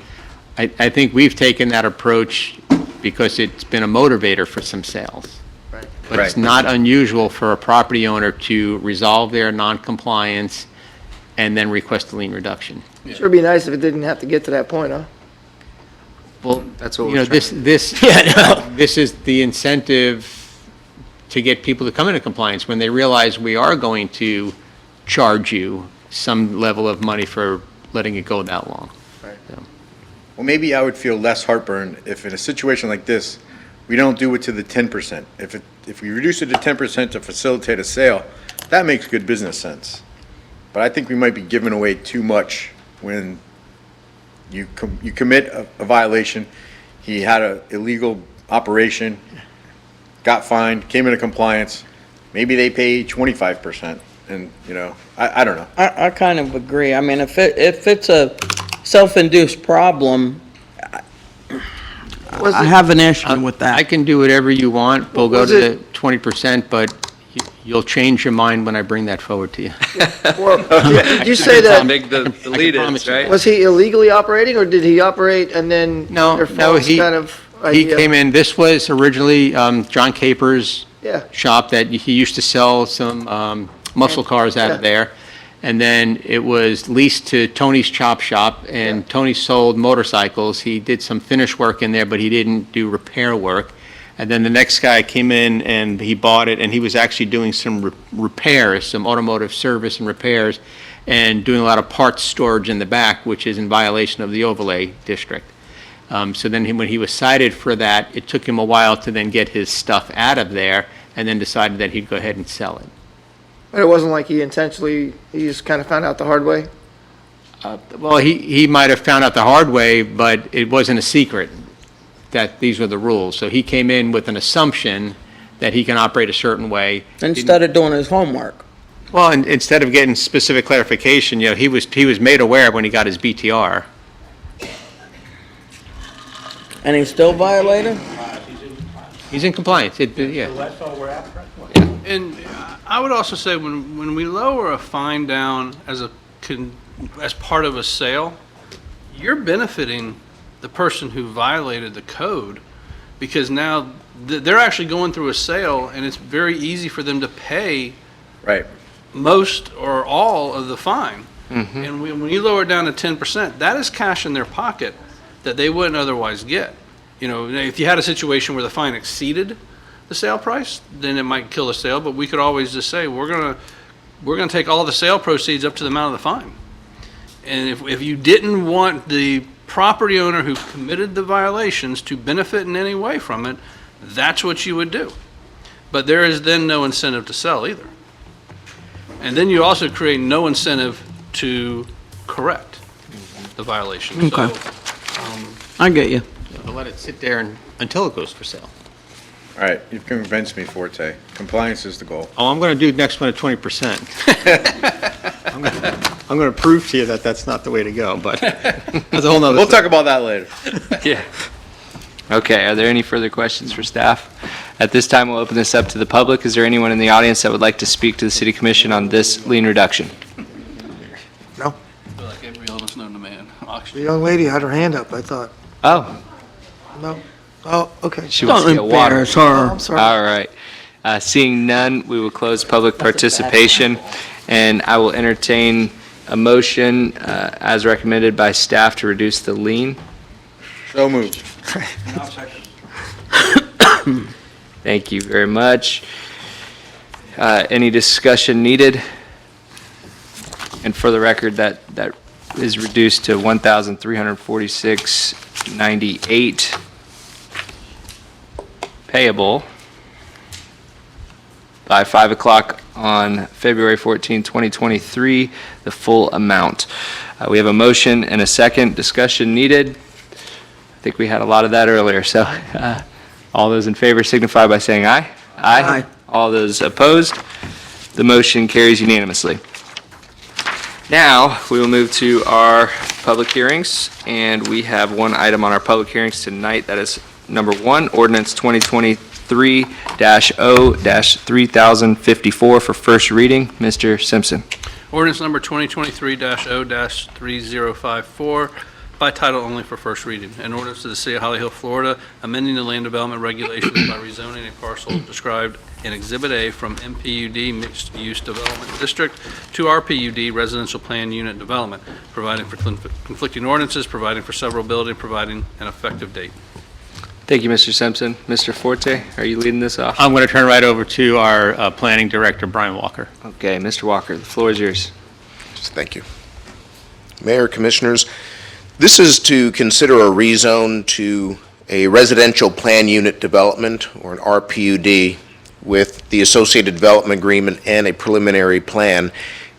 I think we've taken that approach because it's been a motivator for some sales. But it's Right. not unusual for a property owner to resolve their non-compliance and then request a lien reduction. sure be nice if it didn't have to get to that point, huh? Well, That's what you we're know, trying this, this is the incentive to get people to come into compliance when they realize we are going to charge you some level of money for letting it go that long. Well, maybe I would feel less heartburn if in a situation like this, we don't do it to the 10%. If we reduce it to 10% to facilitate a sale, that makes good business sense. But I think we might be giving away too much when you commit a violation. He had an illegal operation, got fined, came into compliance. Maybe they pay 25%, and, you know, I don't know. I kind of agree. I mean, if it's a self-induced problem, I have an issue with I that. can do whatever you want. We'll go Was to the 20%, but you'll change your mind when I bring that forward to you. Well, did you say that, Big the lead promise is, you. right? was he illegally operating or did he operate and then No, their no, false he, kind of he idea? came in, this was originally John Capers' Yeah. shop that he used to sell some muscle cars out of Yeah. there. And then it was leased to Tony's Chop Shop, and Tony sold motorcycles. He did some finish work in there, but he didn't do repair work. And then the next guy came in and he bought it, and he was actually doing some repairs, some automotive service and repairs, and doing a lot of parts storage in the back, which is in violation of the overlay district. So then when he was cited for that, it took him a while to then get his stuff out of there, and then decided that he'd go ahead and sell it. But it wasn't like he intentionally, he just kind of found out the hard way? Well, he might have found out the hard way, but it wasn't a secret that these were the rules. So he came in with an assumption that he can operate a certain way. Instead of doing his homework. Well, and instead of getting specific clarification, you know, he was made aware when he got his BTR. And he's still violating? He's in compliance. Yeah. That's all we're after? and I would also say when we lower a fine down as part of a sale, you're benefiting the person who violated the code because now they're actually going through a sale, and it's very easy for them to pay Right. most or all of the fine. Mm-hmm. And when you lower it down to 10%, that is cash in their pocket that they wouldn't otherwise get. You know, if you had a situation where the fine exceeded the sale price, then it might kill the sale, but we could always just say, we're gonna take all the sale proceeds up to the amount of the fine. And if you didn't want the property owner who committed the violations to benefit in any way from it, that's what you would do. But there is then no incentive to sell either. And then you also create no incentive to correct the violation. Okay. So, I get you. But let it sit there until it goes for sale. All right, you've convinced me, Forte. Compliance is the goal. Oh, I'm going to do next one at 20%. I'm going to prove to you that that's not the way to go, but that's a whole nother. We'll talk about that later. Yeah. Okay, are there any further questions for staff? At this time, we'll open this up to the public. Is there anyone in the audience that would like to speak to the city commission on this lien reduction? No? I feel like every illness known to man. The young lady had her hand up, I thought. Oh, No? Oh, okay. she wants to Don't get water. embarrass her. I'm sorry. All right. Seeing none, we will close public participation, and I will entertain a motion as recommended by staff to reduce the lien. So moved. Thank you very much. Any discussion needed? And for the record, that is reduced to $1,346.98 payable by 5 o'clock on February 14, 2023, the full amount. We have a motion and a second. Discussion needed. I think we had a lot of that earlier, so all those in favor signify by saying aye. Aye. All those opposed, the motion carries unanimously. Now, we will move to our public hearings, and we have one item on our public hearings tonight. That is number 1, ordinance 2023-0-3054 for first reading. Mr. Simpson. Ordinance number 2023-0-3054 by title only for first reading. An ordinance to the City of Holly Hill, Florida, amending the land development regulations by rezoning a parcel described in Exhibit A from MPUD Mixed Use Development District to RPUD Residential Plan Unit Development, providing for conflicting ordinances, providing for severability, providing an effective date. Thank you, Mr. Simpson. Mr. Forte, are you leading this off? I'm going to turn right over to our planning director, Brian Walker. Okay, Mr. Walker, the floor is yours. Thank you. Mayor, Commissioners, this is to consider a rezone to a residential plan unit development, or an RPUD, with the associated development agreement and a preliminary plan.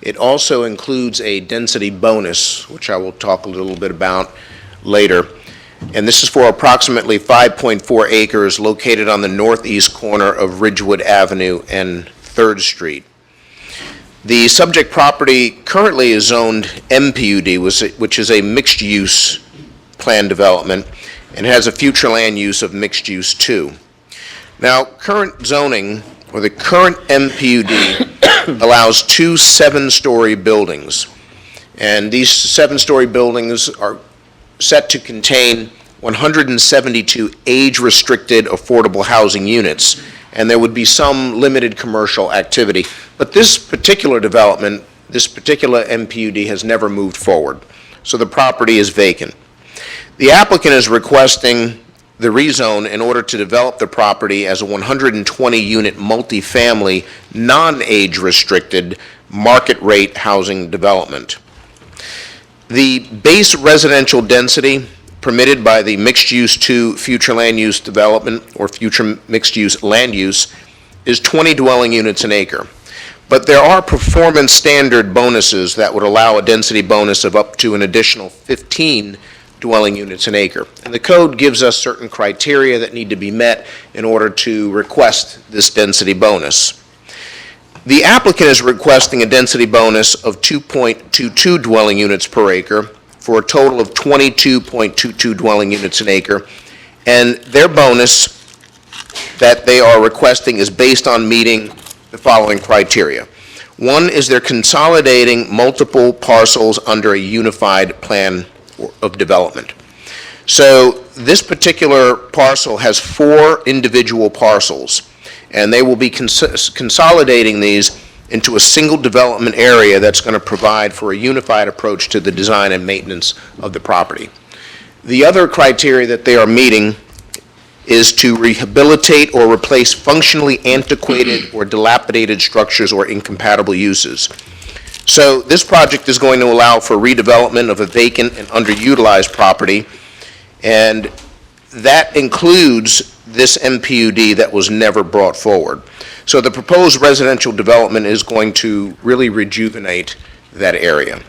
It also includes a density bonus, which I will talk a little bit about later. And this is for approximately 5.4 acres located on the northeast corner of Ridgewood Avenue and 3rd Street. The subject property currently is zoned MPUD, which is a mixed-use plan development, and has a future land use of mixed use too. Now, current zoning, or the current MPUD, allows 2 7-story buildings. And these 7-story buildings are set to contain 172 age-restricted affordable housing units, and there would be some limited commercial activity. But this particular development, this particular MPUD has never moved forward, so the property is vacant. The applicant is requesting the rezone in order to develop the property as a 120-unit multifamily, non-age restricted, market-rate housing development. The base residential density permitted by the mixed-use to future land use development, or future mixed-use land use, is 20 dwelling units an acre. But there are performance standard bonuses that would allow a density bonus of up to an additional 15 dwelling units an acre. And the code gives us certain criteria that need to be met in order to request this density bonus. The applicant is requesting a density bonus of 2.22 dwelling units per acre for a total of 22.22 dwelling units an acre. And their bonus that they are requesting is based on meeting the following criteria. One is they're consolidating multiple parcels under a unified plan of development. So this particular parcel has 4 individual parcels, and they will be consolidating these into a single development area that's going to provide for a unified approach to the design and maintenance of the property. The other criteria that they are meeting is to rehabilitate or replace functionally antiquated or dilapidated structures or incompatible uses. So this project is going to allow for redevelopment of a vacant and underutilized property, and that includes this MPUD that was never brought forward. So the proposed residential development is going to really rejuvenate that area.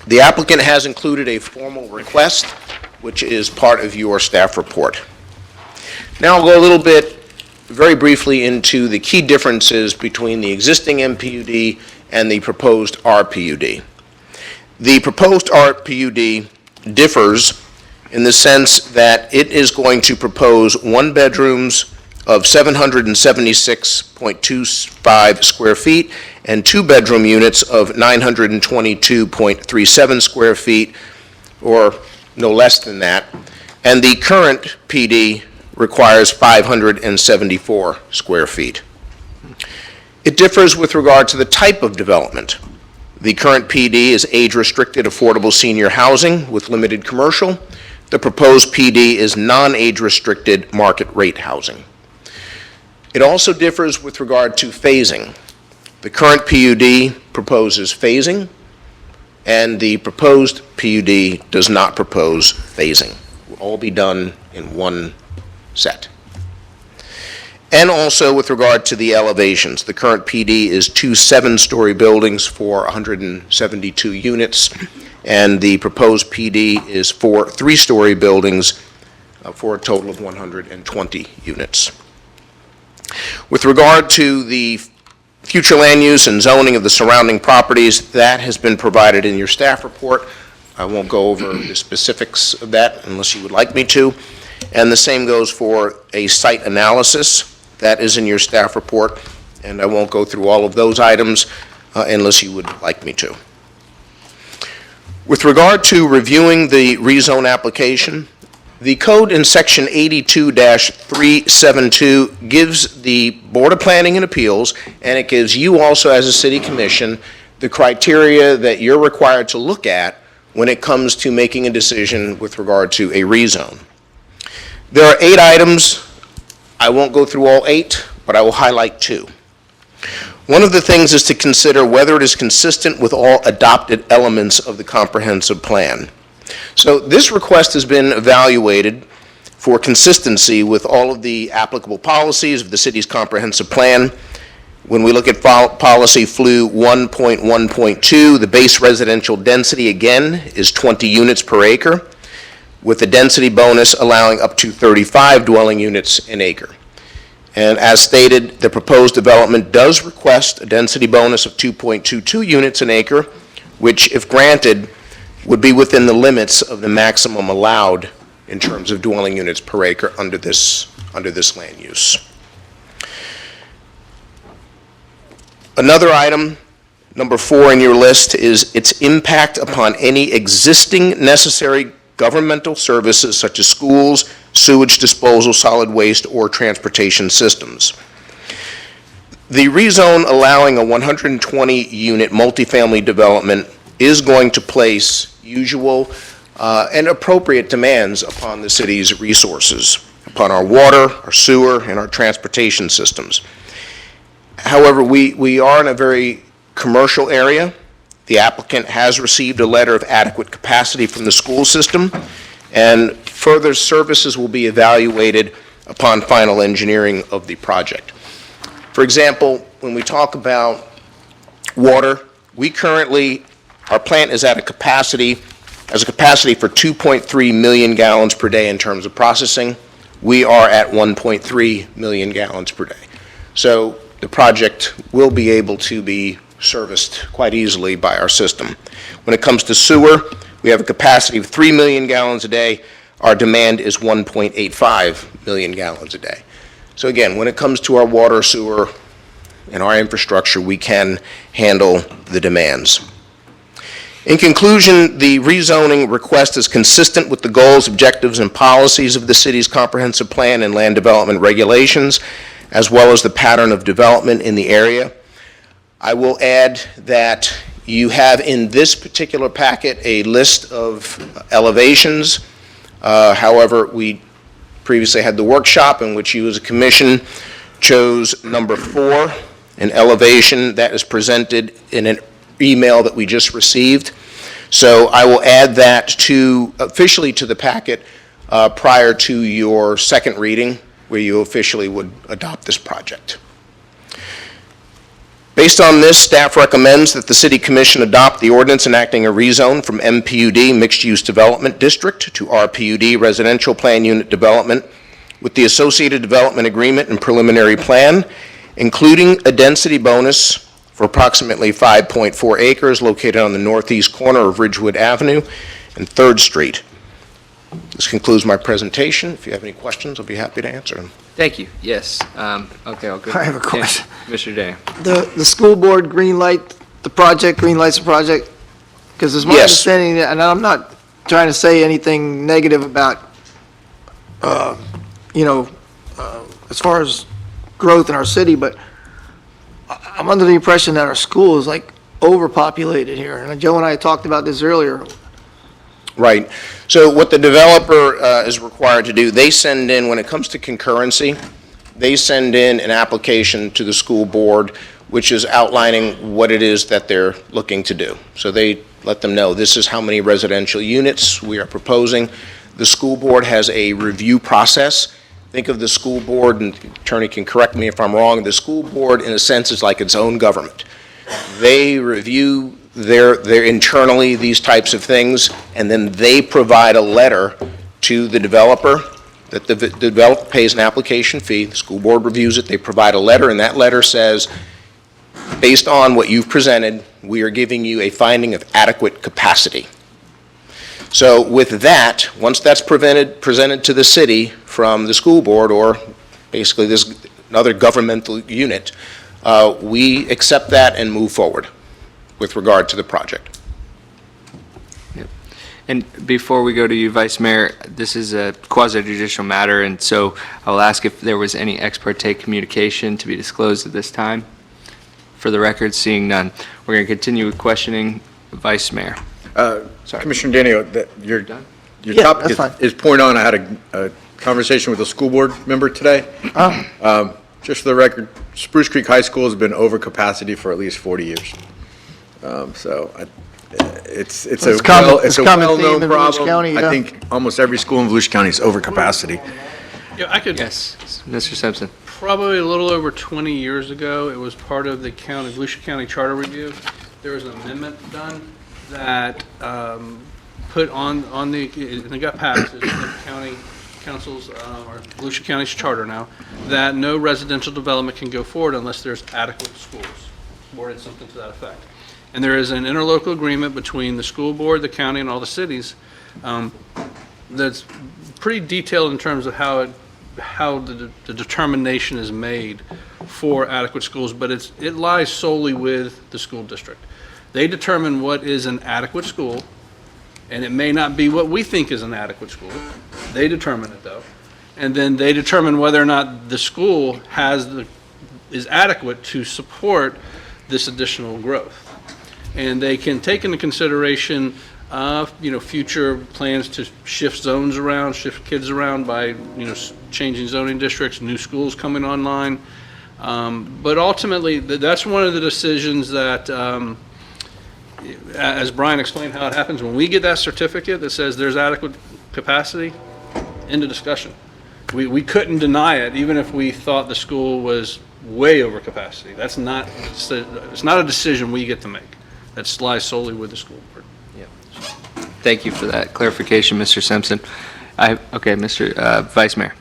The applicant has included a formal request, which is part of your staff report. Now I'll go a little bit, very briefly, into the key differences between the existing MPUD and the proposed RPUD. The proposed RPUD differs in the sense that it is going to propose 1-bedrooms of 776.25 square feet and 2-bedroom units of 922.37 square feet, or no less than that. And the current PD requires 574 square feet. It differs with regard to the type of development. The current PD is age-restricted affordable senior housing with limited commercial. The proposed PD is non-age-restricted market rate housing. It also differs with regard to phasing. The current PUD proposes phasing, and the proposed PUD does not propose phasing. It will all be done in one set. And also with regard to the elevations, the current PD is 2 7-story buildings for 172 units, and the proposed PD is 4 3-story buildings for a total of 120 units. With regard to the future land use and zoning of the surrounding properties, that has been provided in your staff report. I won't go over the specifics of that unless you would like me to. And the same goes for a site analysis. That is in your staff report, and I won't go through all of those items unless you would like me to. With regard to reviewing the rezone application, the code in section 82-372 gives the Board of Planning and Appeals, and it gives you also as a city commission, the criteria that you're required to look at when it comes to making a decision with regard to a rezone. There are 8 items. I won't go through all 8, but I will highlight 2. One of the things is to consider whether it is consistent with all adopted elements of the comprehensive plan. So this request has been evaluated for consistency with all of the applicable policies of the city's comprehensive plan. When we look at policy FLU 1.1.2, the base residential density, again, is 20 units per acre, with the density bonus allowing up to 35 dwelling units an acre. And as stated, the proposed development does request a density bonus of 2.22 units an acre, which, if granted, would be within the limits of the maximum allowed in terms of dwelling units per acre under this land use. Another item, number 4 in your list, is its impact upon any existing necessary governmental services such as schools, sewage disposal, solid waste, or transportation systems. The rezone allowing a 120-unit multifamily development is going to place usual and appropriate demands upon the city's resources, upon our water, our sewer, and our transportation systems. However, we are in a very commercial area. The applicant has received a letter of adequate capacity from the school system, and further services will be evaluated upon final engineering of the project. For example, when we talk about water, our plant is at a capacity for 2.3 million gallons per day in terms of processing. We are at 1.3 million gallons per day. So the project will be able to be serviced quite easily by our system. When it comes to sewer, we have a capacity of 3 million gallons a day. Our demand is 1.85 million gallons a day. So again, when it comes to our water, sewer, and our infrastructure, we can handle the demands. In conclusion, the rezoning request is consistent with the goals, objectives, and policies of the city's comprehensive plan and land development regulations, as well as the pattern of development in the area. I will add that you have in this particular packet a list of elevations. However, we previously had the workshop in which you as a commission chose number 4, an elevation that is presented in an email that we just received. So I will add that officially to the packet prior to your second reading, where you officially would adopt this project. Based on this, staff recommends that the City Commission adopt the ordinance enacting a rezone from MPUD Mixed-Use Development District to RPUD Residential Plan Unit Development with the associated development agreement and preliminary plan, including a density bonus for approximately 5.4 acres located on the northeast corner of Ridgewood Avenue and 3rd Street. This concludes my presentation. If you have any questions, I'll be happy to answer them. Thank you. Yes. Okay, I'll go. I have a question. Mr. Day. The school board greenlights the project? Because it's my Yes. understanding, that, and I'm not trying to say anything negative about, as far as growth in our city, but I'm under the impression that our school is like overpopulated here. And Joe and I talked about this earlier. Right. So what the developer is required to do, they send in, when it comes to concurrency, they send in an application to the school board, which is outlining what it is that they're looking to do. So they let them know, this is how many residential units we are proposing. The school board has a review process. Think of the school board, and the attorney can correct me if I'm wrong, the school board, in a sense, is like its own government. They review their internally these types of things, and then they provide a letter to the developer that the developer pays an application fee, the school board reviews it, they provide a letter, and that letter says, based on what you've presented, we are giving you a finding of adequate capacity. So with that, once that's presented to the city from the school board, or basically this another governmental unit, we accept that and move forward with regard to the project. And before we go to you, Vice Mayor, this is a quasi-judicial matter, and so I will ask if there was any ex parte communication to be disclosed at this time. For the record, seeing none. We're going to continue with questioning Vice Mayor. Sorry. Commissioner Danio, your Yeah, topic that's fine. is point on. I had a conversation with a school board member today. Just for the record, Spruce Creek High School has been over capacity for at least 40 years. It's a common theme well-known in Volusia problem. County, yeah. I think almost every school in Volusia County is over capacity. Yeah, I could, Yes, Mr. Simpson. probably a little over 20 years ago, it was part of the Volusia County Charter Review. There was an amendment done that put on the, and it got passed, it's the county council's, or Volusia County's charter now, that no residential development can go forward unless there's adequate schools, worded something to that effect. And there is an interlocal agreement between the school board, the county, and all the cities that's pretty detailed in terms of how the determination is made for adequate schools, but it lies solely with the school district. They determine what is an adequate school, and it may not be what we think is an adequate school. They determine it, though. And then they determine whether or not the school is adequate to support this additional growth. And they can take into consideration, future plans to shift zones around, shift kids around by, changing zoning districts, new schools coming online. But ultimately, that's one of the decisions that, as Brian explained how it happens, when we get that certificate that says there's adequate capacity, end of discussion. We couldn't deny it, even if we thought the school was way over capacity. It's not a decision we get to make. That lies solely with the school board. Thank you for that clarification, Mr. Simpson. Okay, Mr. Vice Mayor.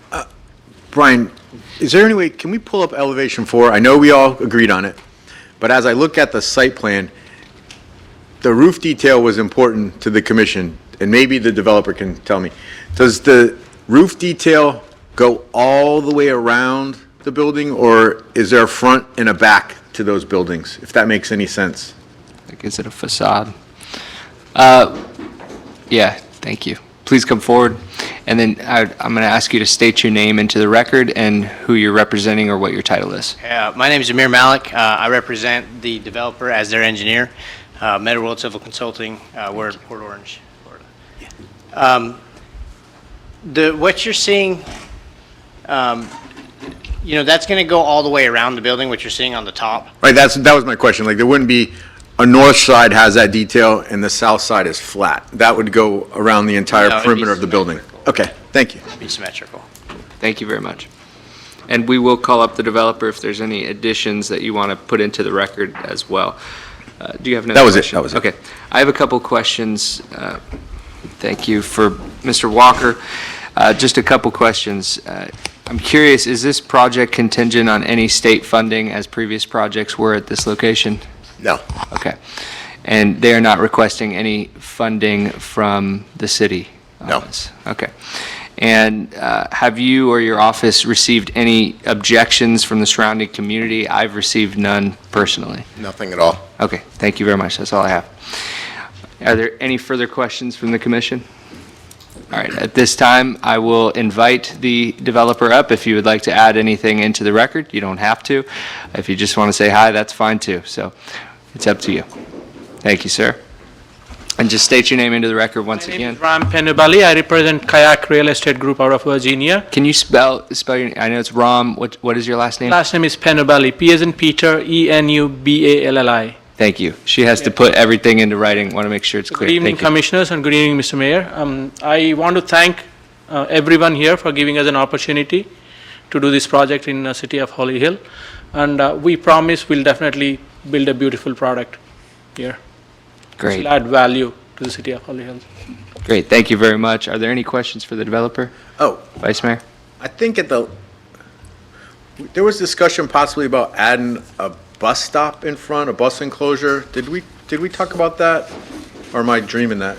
Brian, is there any way, can we pull up elevation 4? I know we all agreed on it, but as I look at the site plan, the roof detail was important to the commission, and maybe the developer can tell me. Does the roof detail go all the way around the building, or is there a front and a back to those buildings, if that makes any sense? Like, is it a facade? Yeah, thank you. Please come forward. And then I'm going to ask you to state your name into the record and who you're representing or what your title is. My name is Amir Malik. I represent the developer as their engineer, Meta World Civil Consulting. We're in Port Orange, Florida. What you're seeing, that's going to go all the way around the building, what you're seeing on the top. Right, that was my question. Like, there wouldn't be, a north side has that detail and the south side is flat. That would go around the entire No, it'd be perimeter of the building. Okay, thank you. Be symmetrical. Thank you very much. And we will call up the developer if there's any additions that you want to put into the record as well. Do you have another That was it, question? that was it. Okay. I have a couple questions. Thank you for Mr. Walker. Just a couple questions. I'm curious, is this project contingent on any state funding as previous projects were at this location? No. Okay. And they are not requesting any funding from the city? No. Okay. And have you or your office received any objections from the surrounding community? I've received none personally. Nothing at all. Okay, thank you very much. That's all I have. Are there any further questions from the commission? All right, at this time, I will invite the developer up. If you would like to add anything into the record, you don't have to. If you just want to say hi, that's fine too. So it's up to you. Thank you, sir. And just state your name into the record once My name again. is Ram Penubali. I represent Kayak Real Estate Group out of Virginia. Can you spell your, I know it's Ram, what is your last name? Last name is Penubali, P as in Peter, Enubali. Thank you. She has to put everything into writing. Want to make sure it's clear. Good evening, Thank you. Commissioners, and good evening, Mr. Mayor. I want to thank everyone here for giving us an opportunity to do this project in the city of Holly Hill. And we promise we'll definitely build a beautiful product here. Great. Which will add value to the city of Holly Hill. Great, thank you very much. Are there any questions for the developer? Oh, Vice Mayor? I think there was discussion possibly about adding a bus stop in front, a bus enclosure. Did we talk about that? Or am I dreaming that?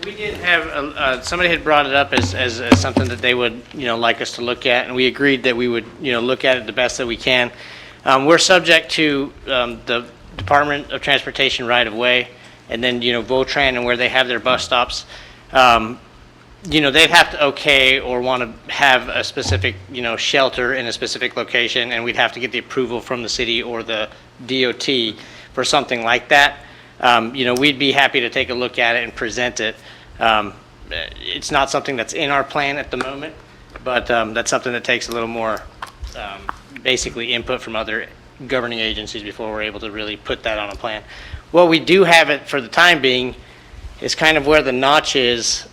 We did have, somebody had brought it up as something that they would, like us to look at, and we agreed that we would, look at it the best that we can. We're subject to the Department of Transportation right-of-way, and then, Votran and where they have their bus stops. They'd have to okay or want to have a specific, shelter in a specific location, and we'd have to get the approval from the city or the DOT for something like that. We'd be happy to take a look at it and present it. It's not something that's in our plan at the moment, but that's something that takes a little more, basically input from other governing agencies before we're able to really put that on a plan. What we do have it for the time being is kind of where the notch is,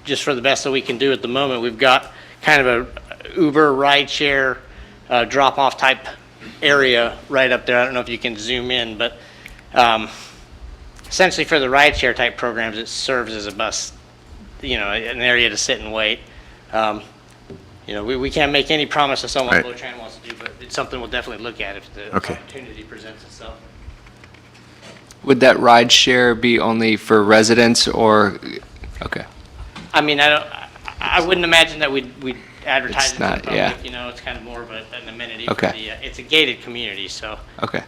just for the best that we can do at the moment. We've got kind of a Uber rideshare drop-off type area right up there. I don't know if you can zoom in, but essentially for the rideshare type programs, it serves as a bus, an area to sit and wait. We can't make any promise to someone Right. Votran wants to do, but it's something we'll definitely look at if the Okay. opportunity presents itself. Would that ride share be only for residents or, okay, I mean, I wouldn't imagine that we'd advertise It's it to the not, public, yeah. it's kind of more of an amenity Okay. for the, it's a gated community, so. okay.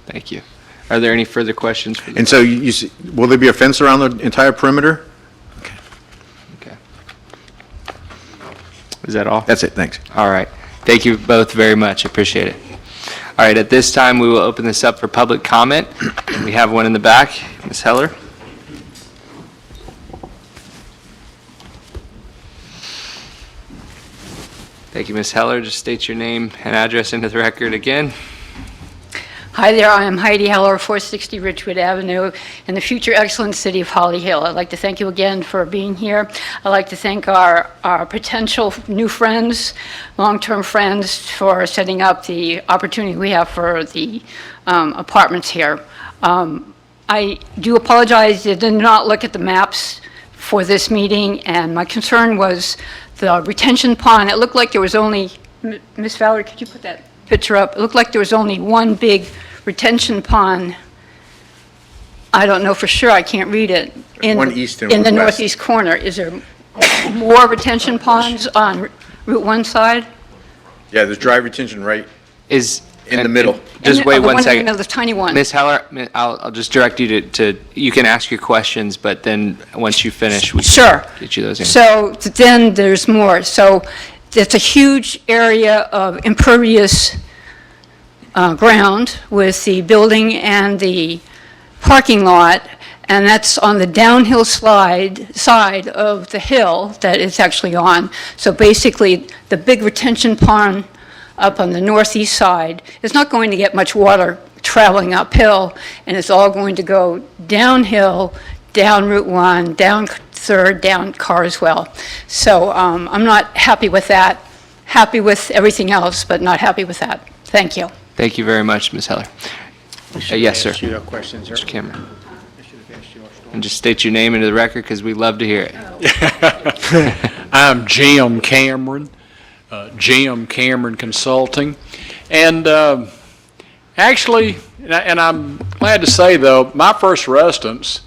Thank you. Are there any further questions? For the And so will there be a fence around the entire perimeter? Okay. Is that all? That's it, thanks. All right. Thank you both very much. Appreciate it. All right, at this time, we will open this up for public comment. We have one in the back. Ms. Heller? Thank you, Ms. Heller. Just state your name and address into the record again. Hi there, I am Heidi Heller, 460 Ridgewood Avenue, in the future excellent city of Holly Hill. I'd like to thank you again for being here. I'd like to thank our potential new friends, long-term friends, for setting up the opportunity we have for the apartments here. I do apologize, I did not look at the maps for this meeting, and my concern was the retention pond. It looked like there was only, Ms. Valerie, could you put that picture up? It looked like there was only one big retention pond. I don't know for sure, I can't read it. One east and in one the west. northeast corner. Is there more retention ponds on Route 1 side? Yeah, there's dry retention right. Is in the middle. Just wait The one one in the second. middle, the tiny one. Ms. Heller, I'll just direct you to, you can ask your questions, but then once you finish, we Sure. can get you those answers. So then there's more. So it's a huge area of impervious ground with the building and the parking lot, and that's on the downhill side of the hill that it's actually on. So basically, the big retention pond up on the northeast side is not going to get much water traveling uphill, and it's all going to go downhill, down Route 1, down 3rd, down Carswell. So I'm not happy with that. Happy with everything else, but not happy with that. Thank you. Thank you very much, Ms. Heller. Yes, sir. Questions, Mr. Cameron. And just state your name into the record, because we love to hear it. I'm Jim Cameron, Jim Cameron Consulting. And actually, and I'm glad to say, though, my first residence,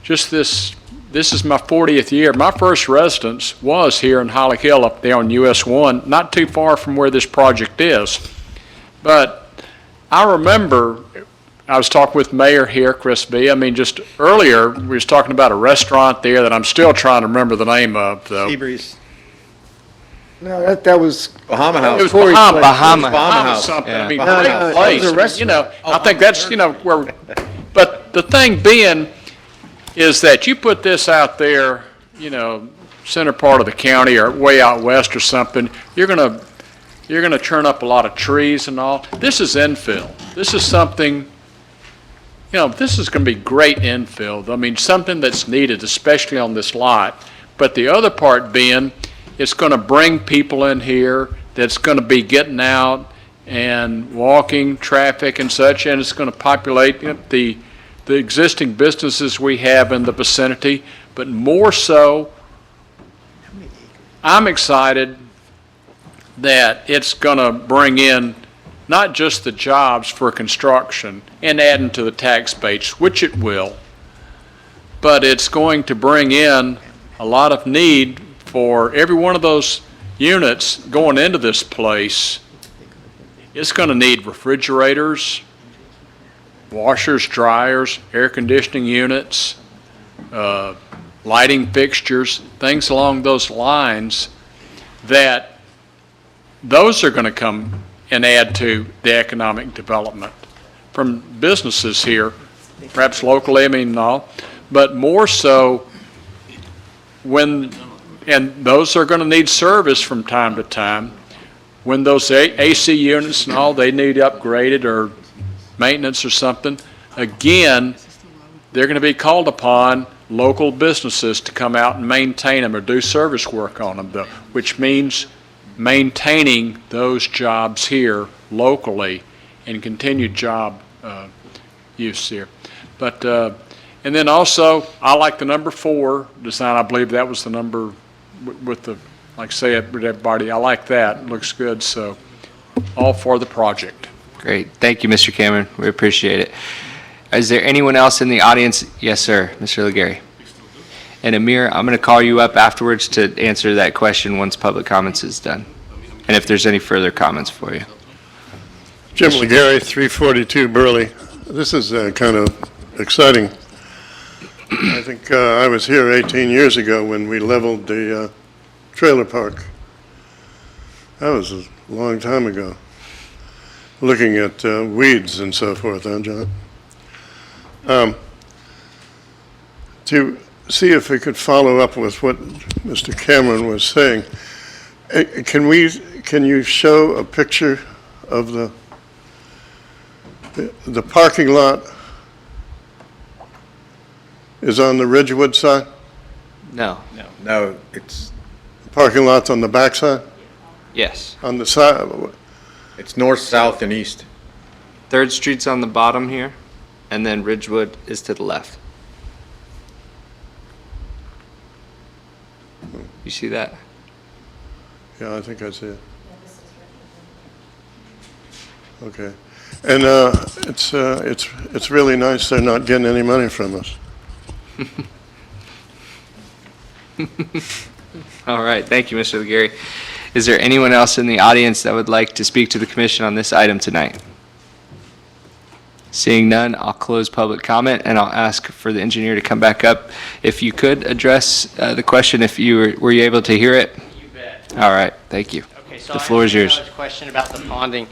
this is my 40th year. My first residence was here in Holly Hill up there on US 1, not too far from where this project is. But I remember, I was talking with Mayor here, Chris B. I mean, just earlier, we was talking about a restaurant there that I'm still trying to remember the name of, though. Seabreeze. No, that was. Bahama House. It was Corey's Bahama. place. Bahama. Bahama House. something. I mean, Yeah. great No, no, it was a place. You restaurant. know, I think that's, where, but the thing being is that you put this out there, center part of the county or way out west or something, you're gonna churn up a lot of trees and all. This is infill. This is something, this is gonna be great infill. I mean, something that's needed, especially on this lot. But the other part being, it's gonna bring people in here that's gonna be getting out and walking, traffic and such, and it's gonna populate the existing businesses we have in the vicinity. But more so, I'm excited that it's going to bring in not just the jobs for construction and adding to the tax base, which it will, but it's going to bring in a lot of need for every one of those units going into this place. It's going to need refrigerators, washers, dryers, air conditioning units, lighting fixtures, things along those lines, that those are going to come and add to the economic development from businesses here, perhaps locally, and all, but more so and those are going to need service from time to time. When those AC units and all, they need upgraded or maintenance or something, again, they're going to be called upon local businesses to come out and maintain them or do service work on them, though, which means maintaining those jobs here locally and continued job use here. But, and then also, I like the number 4 design. I believe that was the number with the, like say it with everybody. I like that. It looks good. So all for the project. Great. Thank you, Mr. Cameron. We appreciate it. Is there anyone else in the audience? Yes, sir, Mr. Legary. And Amir, I'm going to call you up afterwards to answer that question once public comments is done, and if there's any further comments for you. Jim Legary, 342 Burley. This is kind of exciting. I think I was here 18 years ago when we leveled the trailer park. That was a long time ago. Looking at weeds and so forth, huh, John? To see if we could follow up with what Mr. Cameron was saying, can you show a picture of the parking lot is on the Ridgewood side? No. No, it's, The parking lot's on the back side? Yes. On the side? it's north, south, and east. 3rd Street's on the bottom here, and then Ridgewood is to the left. You see that? Yeah, I think I see it. Okay. And it's really nice they're not getting any money from us. All right. Thank you, Mr. Legary. Is there anyone else in the audience that would like to speak to the commission on this item tonight? Seeing none, I'll close public comment, and I'll ask for the engineer to come back up. If you could address the question, if you were you able to hear it? You bet. All right, thank you. Okay, so The floor is yours. I understand question about the ponding.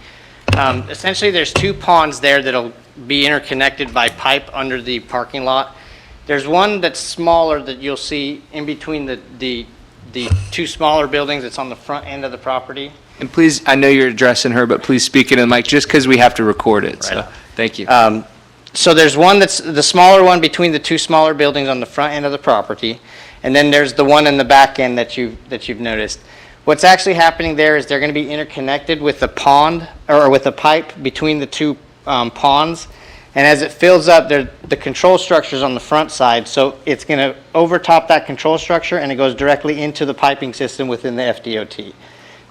Essentially, there's two ponds there that'll be interconnected by pipe under the parking lot. There's one that's smaller that you'll see in between the two smaller buildings. It's on the front end of the property. And please, I know you're addressing her, but please speak into the mic, just because we have to record it, so, thank you. So there's one that's the smaller one between the two smaller buildings on the front end of the property, and then there's the one in the back end that you've noticed. What's actually happening there is they're going to be interconnected with the pond, or with a pipe between the two ponds, and as it fills up, the control structure's on the front side, so it's going to overtop that control structure, and it goes directly into the piping system within the FDOT.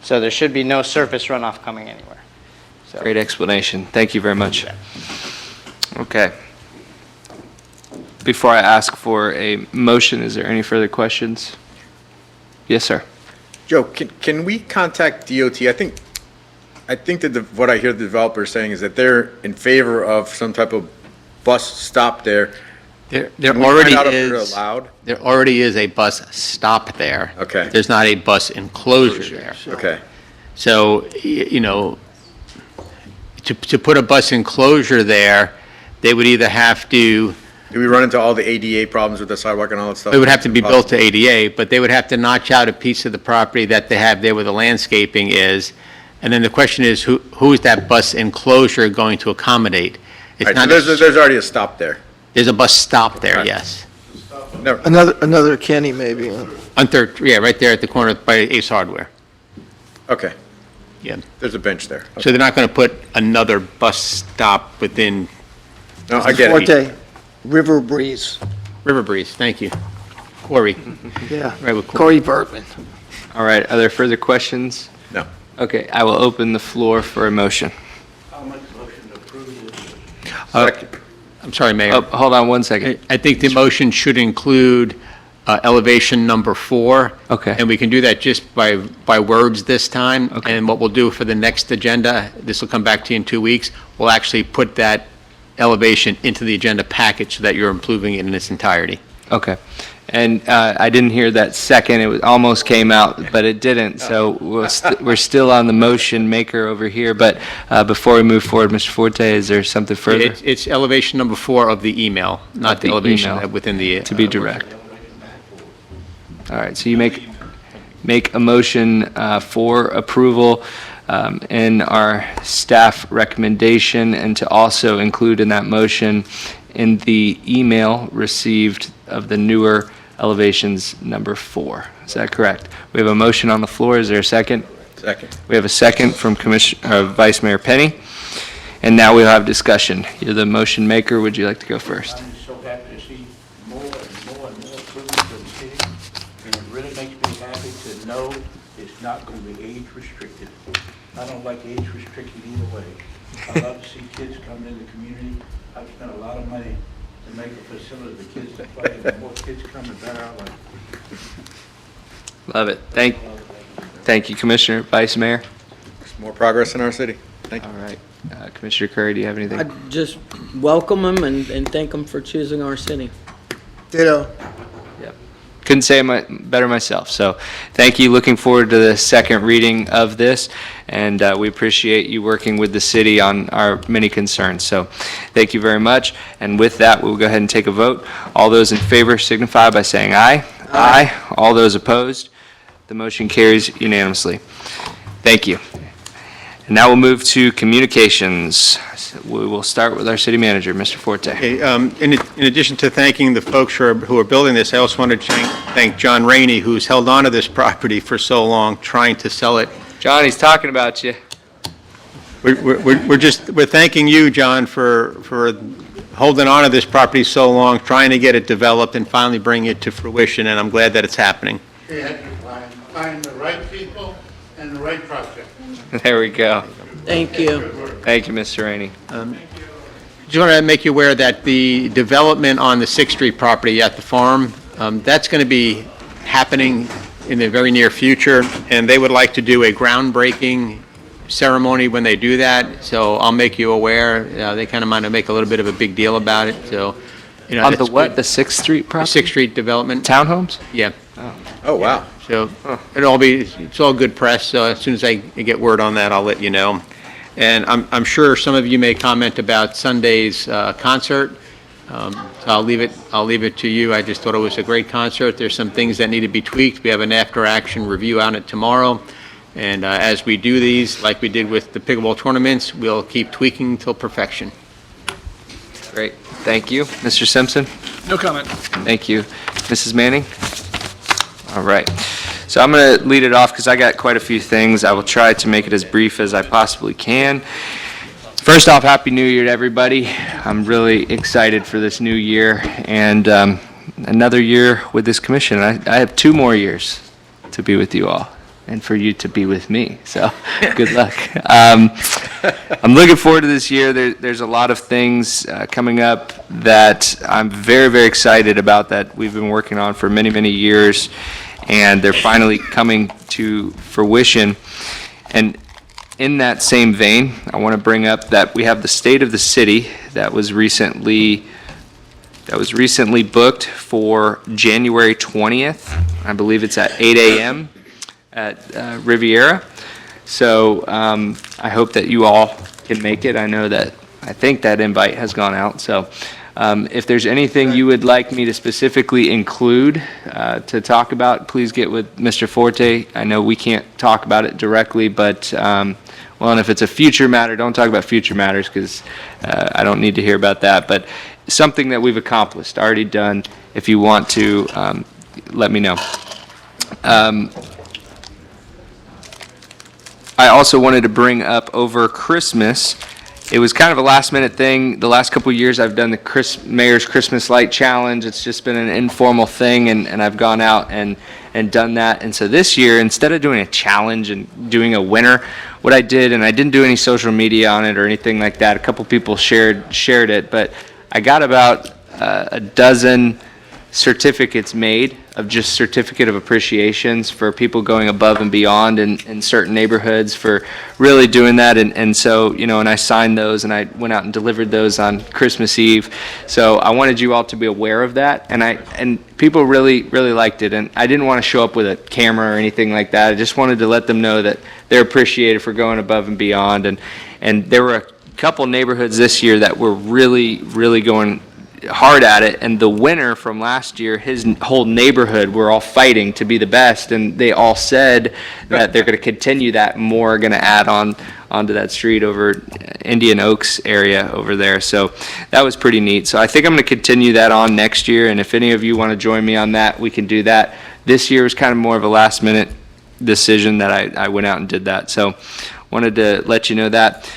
So there should be no surface runoff coming anywhere. So. Great explanation. Thank you very much. Okay. Before I ask for a motion, is there any further questions? Yes, sir. Joe, can we contact DOT? I think that what I hear the developer saying is that they're in favor of some type of bus stop there. There Can we already find out if they're is, allowed? there already is a bus stop there. Okay. There's not a bus enclosure there. Okay. So, you know, to put a bus enclosure there, they would either have to, Do we run into all the ADA problems with the sidewalk and all that stuff? it would have to be built to ADA, but they would have to notch out a piece of the property that they have there where the landscaping is. And then the question is, who is that bus enclosure going to accommodate? It's Right, so not, there's already a stop there. there's a bus stop there, yes. Never. Another Kenny maybe. On Third, yeah, right there at the corner by Ace Hardware. Okay. Yeah. There's a bench there. So they're not going to put another bus stop within No, I get it. Forte, River Breeze. River Breeze, thank you. Corey. Yeah. Right with Corey. Corey Bergman. All right, are there further questions? No. Okay, I will open the floor for a motion. I'll make a motion to approve this. Second. I'm sorry, Mayor. Oh, hold on one second. I think the motion should include elevation number 4. Okay. And we can do that just by words this time. Okay. And what we'll do for the next agenda, this will come back to you in 2 weeks, we'll actually put that elevation into the agenda package so that you're improving it in its entirety. Okay. And I didn't hear that second. It almost came out, but it didn't. So we're still on the motion maker over here. But before we move forward, Mr. Forte, is there something further? It's elevation number 4 of the email, not the the elevation email. that within the. To be direct. All right, so you make a motion for approval in our staff recommendation, and to also include in that motion in the email received of the newer elevations number 4. Is that correct? We have a motion on the floor. Is there a second? Second. We have a second from Vice Mayor Penny. And now we'll have discussion. You're the motion maker. Would you like to go first? I'm so happy to see more and more and more improvements for the city, and it really makes me happy to know it's not going to be age restricted. I don't like age restricted either way. I love to see kids coming in the community. I've spent a lot of money to make a facility for kids to play, and the more kids come, the better I like it. Love it. Thank you, Commissioner. Vice Mayor? There's more progress in our city. Thank you. All right. Commissioner Curry, do you have anything? I just welcome them and thank them for choosing our city. Ditto. Couldn't say it better myself. So thank you. Looking forward to the second reading of this, and we appreciate you working with the city on our many concerns. So thank you very much. And with that, we'll go ahead and take a vote. All those in favor signify by saying aye. Aye. All those opposed? The motion carries unanimously. Thank you. And now we'll move to communications. We will start with our city manager, Mr. Forte. Okay, in addition to thanking the folks who are building this, I also wanted to thank John Rainey, who's held on to this property for so long, trying to sell it. John, he's talking about you. We're thanking you, John, for holding on to this property so long, trying to get it developed and finally bring it to fruition, and I'm glad that it's happening. Find the right people and the right project. There we go. Thank you. Thank you, Mr. Rainey. Just want to make you aware that the development on the 6th Street property at the farm, that's going to be happening in the very near future, and they would like to do a groundbreaking ceremony when they do that, so I'll make you aware. They kind of want to make a little bit of a big deal about it, so, you know. On the it's what? good. The 6th Street property? 6th Street development. Townhomes? Yeah. Oh, wow. So it's all good press, so as soon as I get word on that, I'll let you know. And I'm sure some of you may comment about Sunday's concert. So I'll leave it to you. I just thought it was a great concert. There's some things that need to be tweaked. We have an after-action review on it tomorrow. And as we do these, like we did with the pickleball tournaments, we'll keep tweaking till perfection. Great. Thank you. Mr. Simpson? No comment. Thank you. Mrs. Manning? All right. So I'm going to lead it off because I got quite a few things. I will try to make it as brief as I possibly can. First off, Happy New Year to everybody. I'm really excited for this new year and another year with this commission. I have 2 more years to be with you all and for you to be with me. So good luck. I'm looking forward to this year. There's a lot of things coming up that I'm very, very excited about that we've been working on for many, many years, and they're finally coming to fruition. And in that same vein, I want to bring up that we have the State of the City that was recently booked for January 20th. I believe it's at 8 a.m. at Riviera. So I hope that you all can make it. I think that invite has gone out. So if there's anything you would like me to specifically include to talk about, please get with Mr. Forte. I know we can't talk about it directly, but and if it's a future matter, don't talk about future matters because I don't need to hear about that. But something that we've accomplished, already done. If you want to, let me know. I also wanted to bring up over Christmas, it was kind of a last-minute thing. The last couple of years, I've done the Mayor's Christmas Light Challenge. It's just been an informal thing, and I've gone out and done that. And so this year, instead of doing a challenge and doing a winner, what I did, and I didn't do any social media on it or anything like that. A couple people shared it, but I got about a dozen certificates made of just certificate of appreciations for people going above and beyond in certain neighborhoods for really doing that. And so, and I signed those and I went out and delivered those on Christmas Eve. So I wanted you all to be aware of that. And people really, really liked it. And I didn't want to show up with a camera or anything like that. I just wanted to let them know that they're appreciated for going above and beyond. And there were a couple neighborhoods this year that were really, really going hard at it, and the winner from last year, his whole neighborhood were all fighting to be the best, and they all said that they're going to continue that, more going to add onto that street over Indian Oaks area over there. So that was pretty neat. So I think I'm going to continue that on next year, and if any of you want to join me on that, we can do that. This year was kind of more of a last minute decision that I went out and did that. So wanted to let you know that.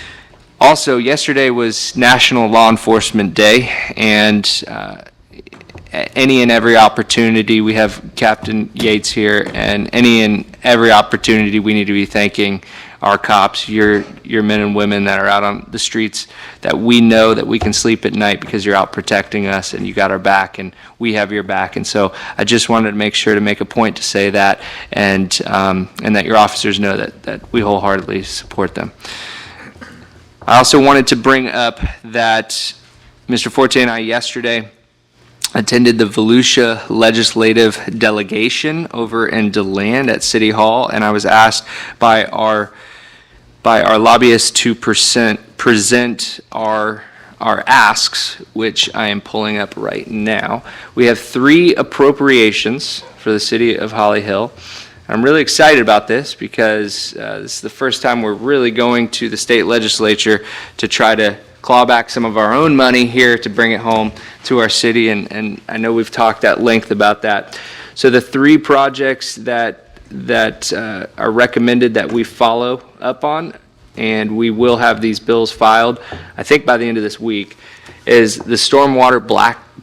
Also, yesterday was National Law Enforcement Day, and any and every opportunity, we have Captain Yates here, and any and every opportunity we need to be thanking our cops, your men and women that are out on the streets, that we know that we can sleep at night because you're out protecting us and you got our back and we have your back. And so I just wanted to make sure to make a point to say that, and that your officers know that we wholeheartedly support them. I also wanted to bring up that Mr. Forte and I yesterday attended the Volusia Legislative Delegation over in DeLand at City Hall, and I was asked by our lobbyists to present our asks, which I am pulling up right now. We have 3 appropriations for the city of Holly Hill. I'm really excited about this because this is the first time we're really going to the state legislature to try to claw back some of our own money here to bring it home to our city, and I know we've talked at length about that. So the 3 projects that are recommended that we follow up on, and we will have these bills filed, I think by the end of this week, is the stormwater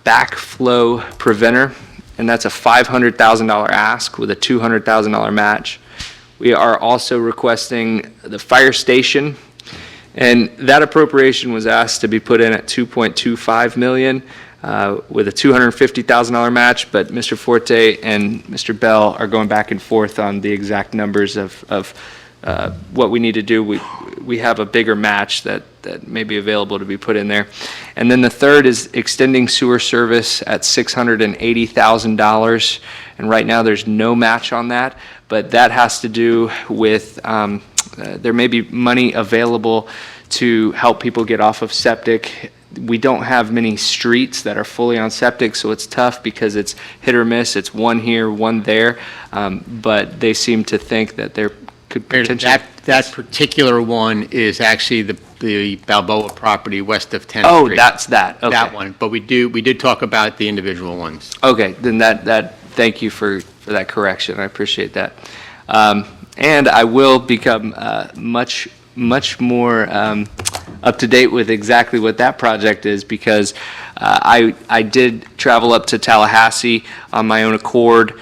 backflow preventer. And that's a $500,000 ask with a $200,000 match. We are also requesting the fire station, and that appropriation was asked to be put in at $2.25 million with a $250,000 match, but Mr. Forte and Mr. Bell are going back and forth on the exact numbers of what we need to do, we have a bigger match that may be available to be put in there. And then the third is extending sewer service at $680,000. And right now, there's no match on that, but that has to do with, there may be money available to help people get off of septic. We don't have many streets that are fully on septic, so it's tough because it's hit or miss. It's one here, one there, but they seem to think that there could potentially... That particular one is actually the Balboa property west of 10th Oh, Street. that's that, okay. That one, but we did talk about the individual ones. Okay, then thank you for that correction. I appreciate that. And I will become much more up to date with exactly what that project is, because I did travel up to Tallahassee on my own accord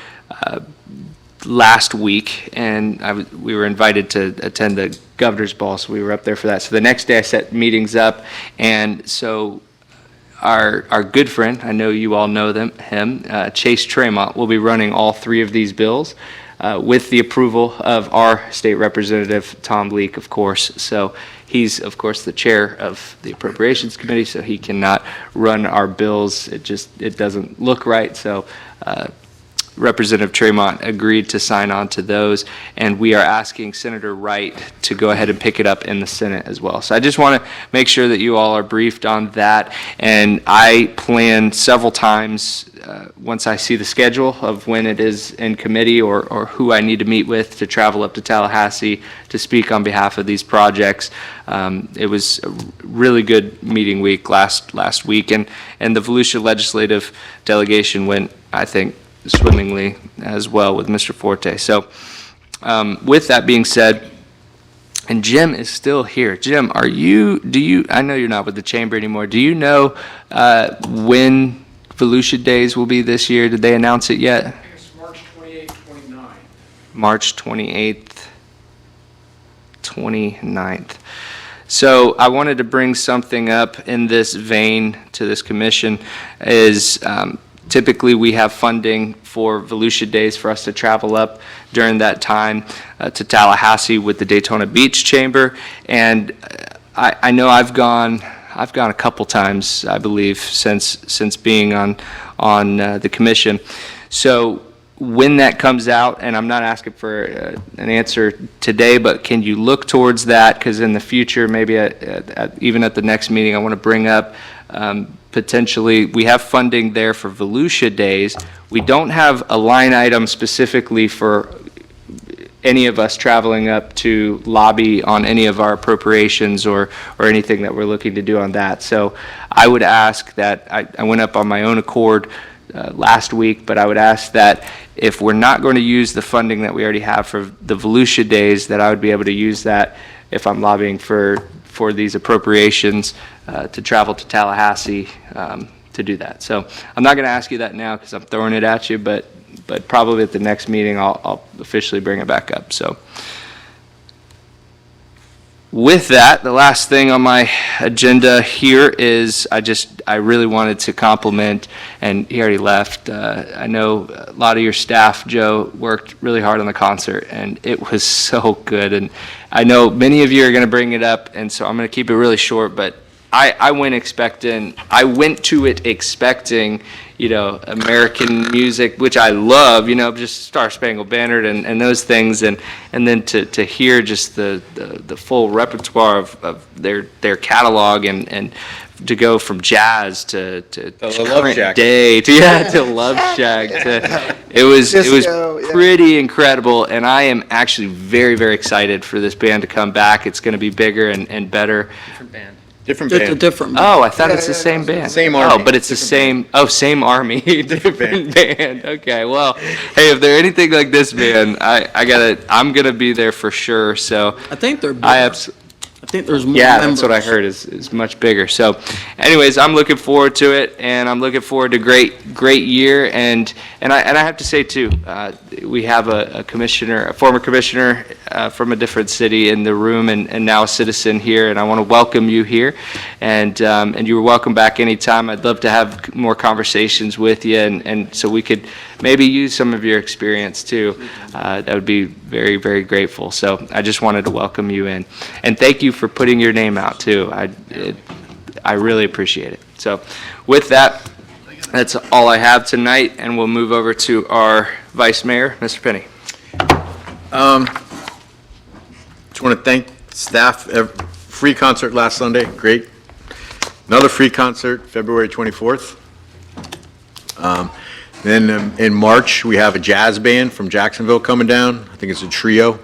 last week, and we were invited to attend the governor's ball, so we were up there for that. So the next day I set meetings up, and so our good friend, I know you all know him, Chase Tremont, will be running all three of these bills with the approval of our state representative, Tom Leek, of course. So he's, of course, the chair of the Appropriations Committee, so he cannot run our bills. It doesn't look right. So Representative Tremont agreed to sign on to those, and we are asking Senator Wright to go ahead and pick it up in the Senate as well. So I just want to make sure that you all are briefed on that, and I plan several times once I see the schedule of when it is in committee or who I need to meet with to travel up to Tallahassee to speak on behalf of these projects. It was a really good meeting week last week, and the Volusia Legislative Delegation went, I think, swimmingly as well with Mr. Forte. So with that being said, and Jim is still here. Jim, I know you're not with the chamber anymore. Do you know when Volusia Days will be this year? Did they announce it yet? I think it's March 28th, 29th. March 28th, 29th. So I wanted to bring something up in this vein to this commission is typically, we have funding for Volusia Days for us to travel up during that time to Tallahassee with the Daytona Beach Chamber, and I know I've gone a couple times, I believe, since being on the commission. So when that comes out, and I'm not asking for an answer today, but can you look towards that? Because in the future, maybe even at the next meeting, I want to bring up potentially, we have funding there for Volusia Days. We don't have a line item specifically for any of us traveling up to lobby on any of our appropriations or anything that we're looking to do on that. So I would ask that, I went up on my own accord last week, but I would ask that if we're not going to use the funding that we already have for the Volusia Days, that I would be able to use that if I'm lobbying for these appropriations to travel to Tallahassee to do that. So I'm not going to ask you that now because I'm throwing it at you, but probably at the next meeting I'll officially bring it back up. So with that, the last thing on my agenda here is I really wanted to compliment, and he already left. I know a lot of your staff, Joe, worked really hard on the concert, and it was so good. And I know many of you are going to bring it up, and so I'm going to keep it really short, but I went to it expecting, American music, which I love, just Star Spangled Banner and those things, and then to hear just the full repertoire of their catalog and to go from jazz to Love Shack. Day to Love Shack it was pretty incredible, and I am actually very, very excited for this band to come back. It's going to be bigger and better. Different It's a band. different. Oh, I thought it's the same band. Same army. Oh, but it's the same. Oh, same army, different band. Okay, well, hey, if they're anything like this band, I'm gonna be there for sure. So I think they're bigger. I think there's more yeah, members. that's what I heard is much bigger. So, anyways, I'm looking forward to it, and I'm looking forward to great year. And I have to say too, we have a former commissioner from a different city in the room and now a citizen here, and I want to welcome you here. And you were welcome back anytime. I'd love to have more conversations with you, and so we could maybe use some of your experience too. That would be very, very grateful. So I just wanted to welcome you in. And thank you for putting your name out too. I really appreciate it. So with that, that's all I have tonight, and we'll move over to our Vice Mayor, Mr. Penny. Just want to thank staff. Free concert last Sunday, great. Another free concert, February 24th. Then in March, we have a jazz band from Jacksonville coming down. I think it's a trio.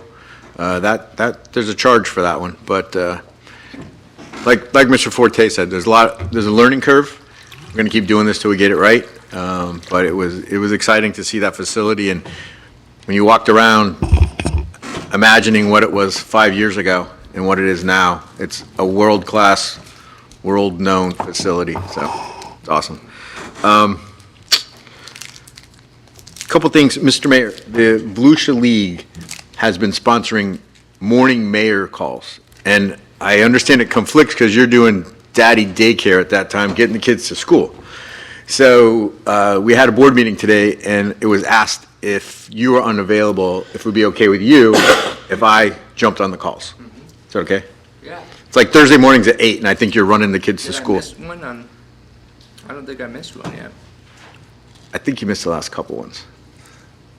There's a charge for that one, but like Mr. Forte said, there's a learning curve. We're going to keep doing this till we get it right. But it was exciting to see that facility, and when you walked around imagining what it was 5 years ago and what it is now, it's a world-class, world-known facility, so it's awesome. Couple things, Mr. Mayor, the Volusia League has been sponsoring morning mayor calls, and I understand it conflicts because you're doing daddy daycare at that time, getting the kids to school. So we had a board meeting today, and it was asked if you were unavailable, if it would be okay with you if I jumped on the calls. Is that okay? Yeah. It's like Thursday mornings at 8, and I think you're running the kids to school. I don't think I missed one yet. I think you missed the last couple ones.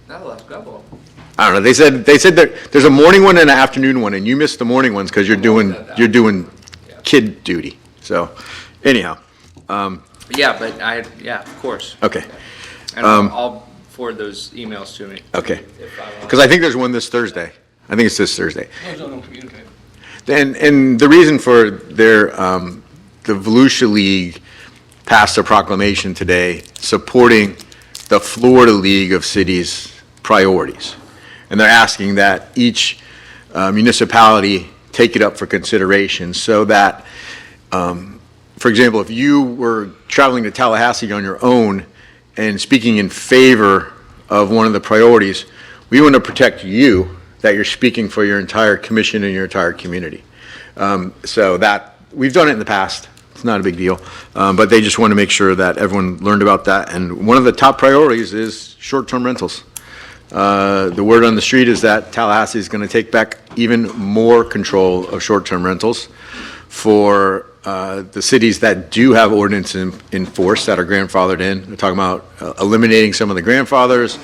Not the last couple. I don't know. They said there's a morning one and an afternoon one, and you missed the morning ones because you're doing kid duty. So, anyhow. Yeah, but of course. Okay. And I'll forward those emails to me. Okay. Because I think there's one this Thursday. I think it's this Thursday. And the reason for the Volusia League passed a proclamation today supporting the Florida League of Cities priorities. And they're asking that each municipality take it up for consideration so that, for example, if you were traveling to Tallahassee on your own and speaking in favor of one of the priorities, we want to protect you, that you're speaking for your entire commission and your entire community. So that, we've done it in the past. It's not a big deal. But they just want to make sure that everyone learned about that. And one of the top priorities is short-term rentals. The word on the street is that Tallahassee is going to take back even more control of short-term rentals for the cities that do have ordinances in force that are grandfathered in. We're talking about eliminating some of the grandfathers,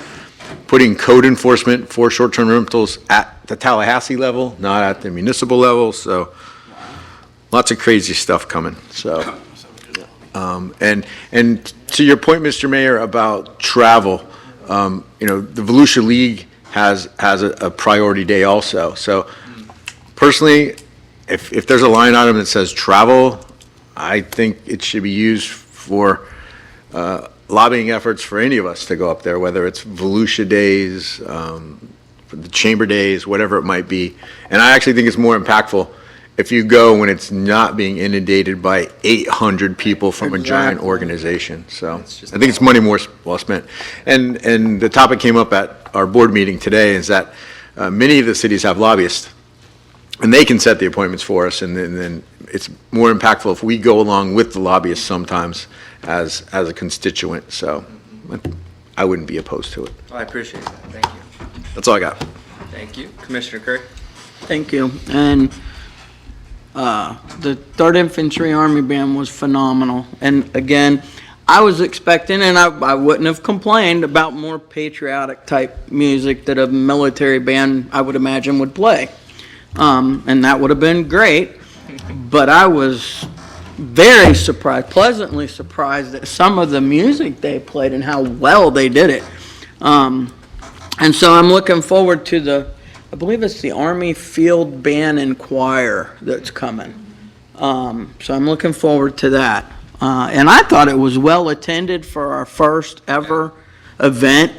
putting code enforcement for short-term rentals at the Tallahassee level, not at the municipal level. So lots of crazy stuff coming. So, and to your point, Mr. Mayor, about travel, the Volusia League has a priority day also. So personally, if there's a line item that says travel, I think it should be used for lobbying efforts for any of us to go up there, whether it's Volusia Days, the Chamber Days, whatever it might be. And I actually think it's more impactful if you go when it's not being inundated by 800 people from a giant organization. So I think it's money more well spent. And the topic came up at our board meeting today is that many of the cities have lobbyists, and they can set the appointments for us, and then it's more impactful if we go along with the lobbyists sometimes as a constituent. So I wouldn't be opposed to it. Well, I appreciate that. Thank you. That's all I got. Thank you. Commissioner Curry? Thank you. And the 3rd Infantry Army Band was phenomenal. And again, I was expecting, and I wouldn't have complained about more patriotic type music that a military band, I would imagine, would play. And that would have been great. But I was very surprised, pleasantly surprised at some of the music they played and how well they did it. And so I'm looking forward to I believe it's the Army Field Band and Choir that's coming. So I'm looking forward to that. And I thought it was well attended for our first ever event.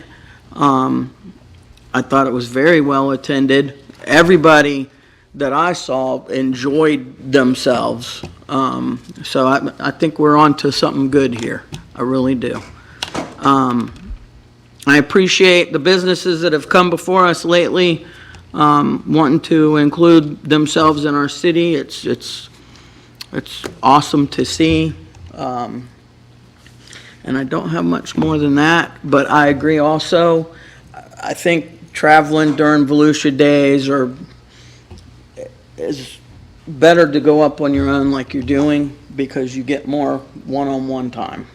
I thought it was very well attended. Everybody that I saw enjoyed themselves. So I think we're on to something good here. I really do. I appreciate the businesses that have come before us lately. wanting to include themselves in our city. It's awesome to see. And I don't have much more than that, but I agree also. I think traveling during Volusia Days is better to go up on your own like you're doing because you get more one-on-one time.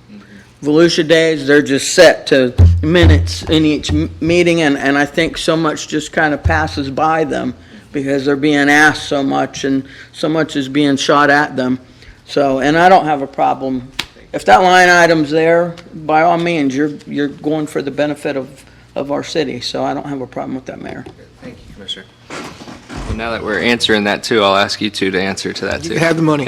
Volusia Days, they're just set to minutes in each meeting, and I think so much just kind of passes by them because they're being asked so much and so much is being shot at them. So, and I don't have a problem. If that line item's there, by all means, you're going for the benefit of our city, so I don't have a problem with that, Mayor. Thank you, Commissioner. Well, now that we're answering that too, I'll ask you two to answer to that too. You can have the money.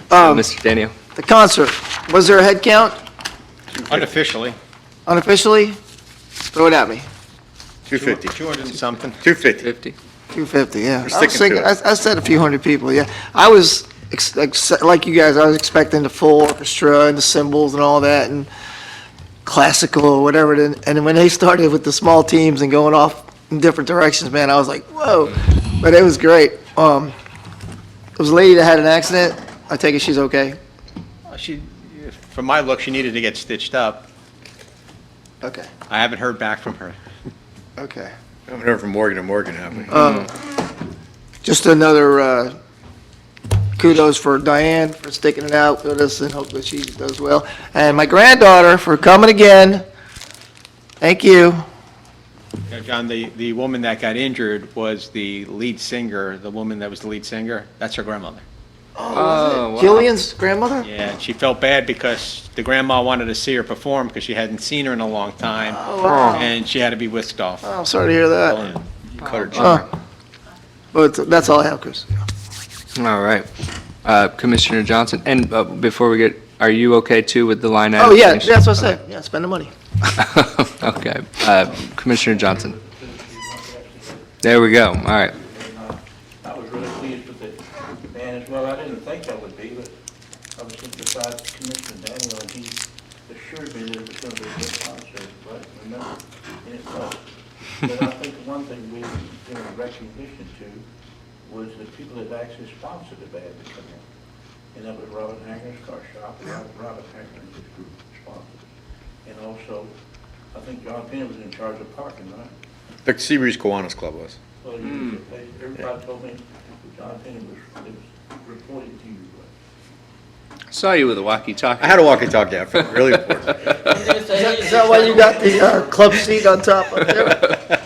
Mr. Daniel? The concert, was there a head count Unofficially. unofficially? Throw it at me. 250. 200 and something. 250. 50? 250, yeah. We're I was sticking to thinking, it. I said a few hundred people, yeah. I was, like you guys, I was expecting the full orchestra and the cymbals and all that, and classical or whatever, and when they started with the small teams and going off in different directions, man, I was like, whoa, but it was great. There was a lady that had an accident. I take it she's okay? From my look, she needed to get stitched up. Okay, I haven't heard back from her. okay. I haven't heard from Morgan or Morgan, have we? Just another kudos for Diane for sticking it out with us, and hope that she does well. And my granddaughter for coming again. Thank you. John, the woman that got injured was the lead singer, the woman that was the lead singer, that's her grandmother. Oh, wow. Jillian's grandmother? Yeah, and she felt bad because the grandma wanted to see her perform because she hadn't seen her in a long time. Oh, wow. And she had to be whisked off. Oh, I'm sorry to hear that. Cut her chin. But that's all I have, Chris. All right. Commissioner Johnson, and before we get, are you okay too with the line item? Oh, yeah, that's what I said. Yeah, spend the money. Okay. Commissioner Johnson. There we go. All right. I was really pleased with the band as well. I didn't think I would be, but I was just beside Commissioner Daniel, and he assured me that it was going to be a good concert, but remember, and it was. But I think one thing we give recognition to was the people that actually sponsored the band to come in. And that was Robert Hanger's Car Shop, and Robert Hanger and his group sponsored it. And also, I think John Penny was in charge of parking, right? The Seabreeze Kiwanis Club was. Well, everybody told me John Penny was reporting to you. Saw you with a walkie-talkie. I had a walkie-talkie. I felt really important. Is that why you got the club seat on top up there?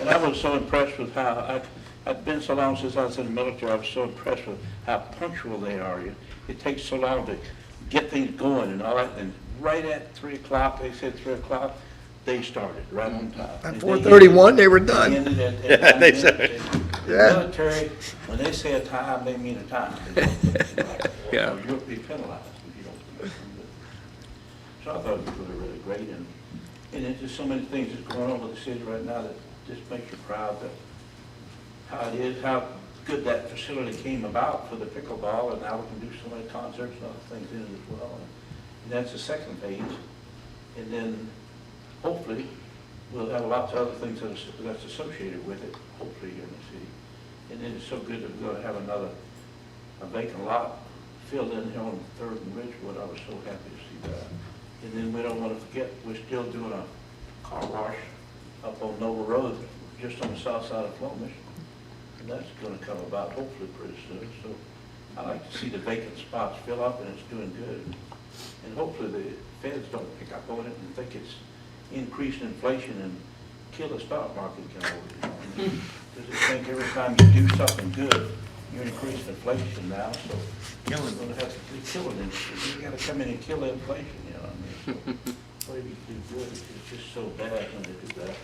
And I was so impressed with how, I've been so long since I was in the military, I was so impressed with how punctual they are. It takes so long to get things going and all that, and right at 3 o'clock, they said 3 o'clock, they started, right on time. At 4:31, they were done. They ended at Yeah, 9 they minutes. said. The Yeah. military, when they say a time, they mean a time. Yeah. Or you'll be penalized if you don't. So I thought it was really, really great, and there's just so many things that's going on with the city right now that just makes you proud that how it is, how good that facility came about for the pickleball, and now we can do so many concerts and other things in it as well. And that's the second phase. And then hopefully, we'll have lots of other things that's associated with it, hopefully here in the city. And then it's so good that we're going to have a vacant lot filled in here on 3rd and Ridgewood. I was so happy to see that. And then we don't want to forget, we're still doing a car wash up on Noble Road, just on the south side of Flemish. And that's going to come about hopefully pretty soon. So I like to see the vacant spots fill up, and it's doing good. And hopefully the feds don't pick up on it and think it's increased inflation and kill the stock market. Because they think every time you do something good, you're increasing inflation now. So you're going to have to be killing it. You got to come in and kill the inflation. You know what I mean? So whatever you do good, it's just so bad when they do that.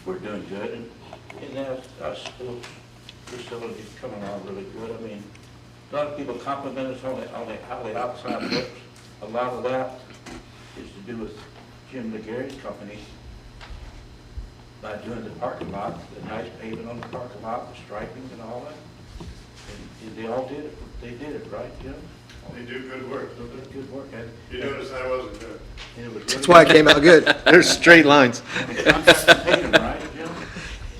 We're doing good, and our sports facility is coming on really good. I mean, a lot of people compliment us on how the outside looks. A lot of that is to do with Jim Legary's company by doing the parking lot, the nice paving on the parking lot, the striping and all that. And they all did it. They did it, right, Jim? They do good work. They did good work. You noticed I wasn't good. And it was That's why it came out good. There's straight lines. Right, Jim?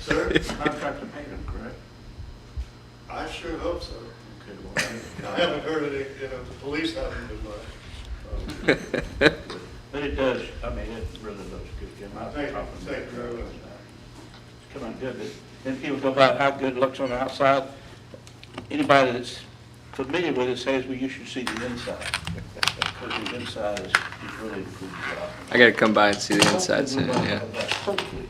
Sir, Contractor paid them, correct? I sure hope so. Okay, well, I haven't heard any, the police haven't been much. but it does, I mean, it really looks good, Jim. Thank you very much. It's coming good. Then people go about how good it looks on the outside. Anybody that's familiar with it says, well, you should see the inside. Because the inside is really improved. I gotta come by and see the inside soon, yeah. Hopefully,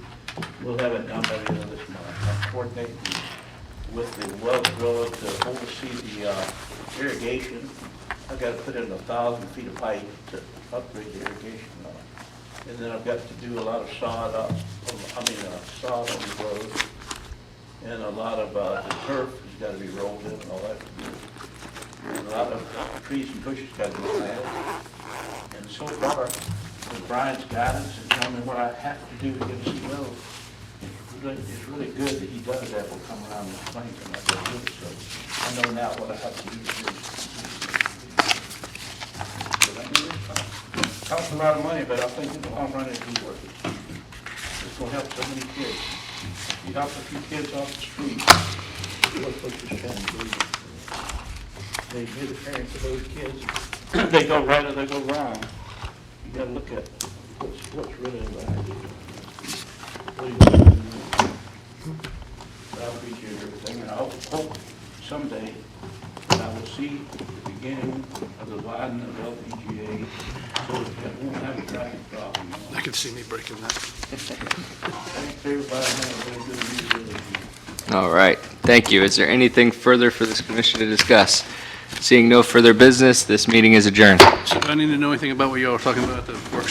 we'll have it done by the end of this month. I'm coordinating with the well driller to oversee the irrigation. I've got to put in 1,000 feet of pipe to upgrade the irrigation. And then I've got to do a lot of sod up, sod on the road. And a lot of the turf has got to be rolled in and all that. And a lot of trees and bushes got to be planted. And so far, with Brian's guidance and telling me what I have to do to get us well, it's really good that he does that. Will come around and explain to me. I go do it. So I know now what I have to do to do. So I mean, it's fine. Costs a lot of money, but I think in the long run it'll be worth it. It's going to help so many kids. You help a few kids off the street, look what you're spending. They be the parents of those kids. They go right or they go wrong. You got to look at what's really alive. Outreach and everything, and I hope someday that I will see the beginning of the widening of LPGA so that we won't have a traffic problem. I can see me breaking that. Thanks everybody, have a very good week. All right, thank you. Is there anything further for this commission to discuss? Seeing no further business, this meeting is adjourned. So do I need to know anything about what you all were talking about at the workshop?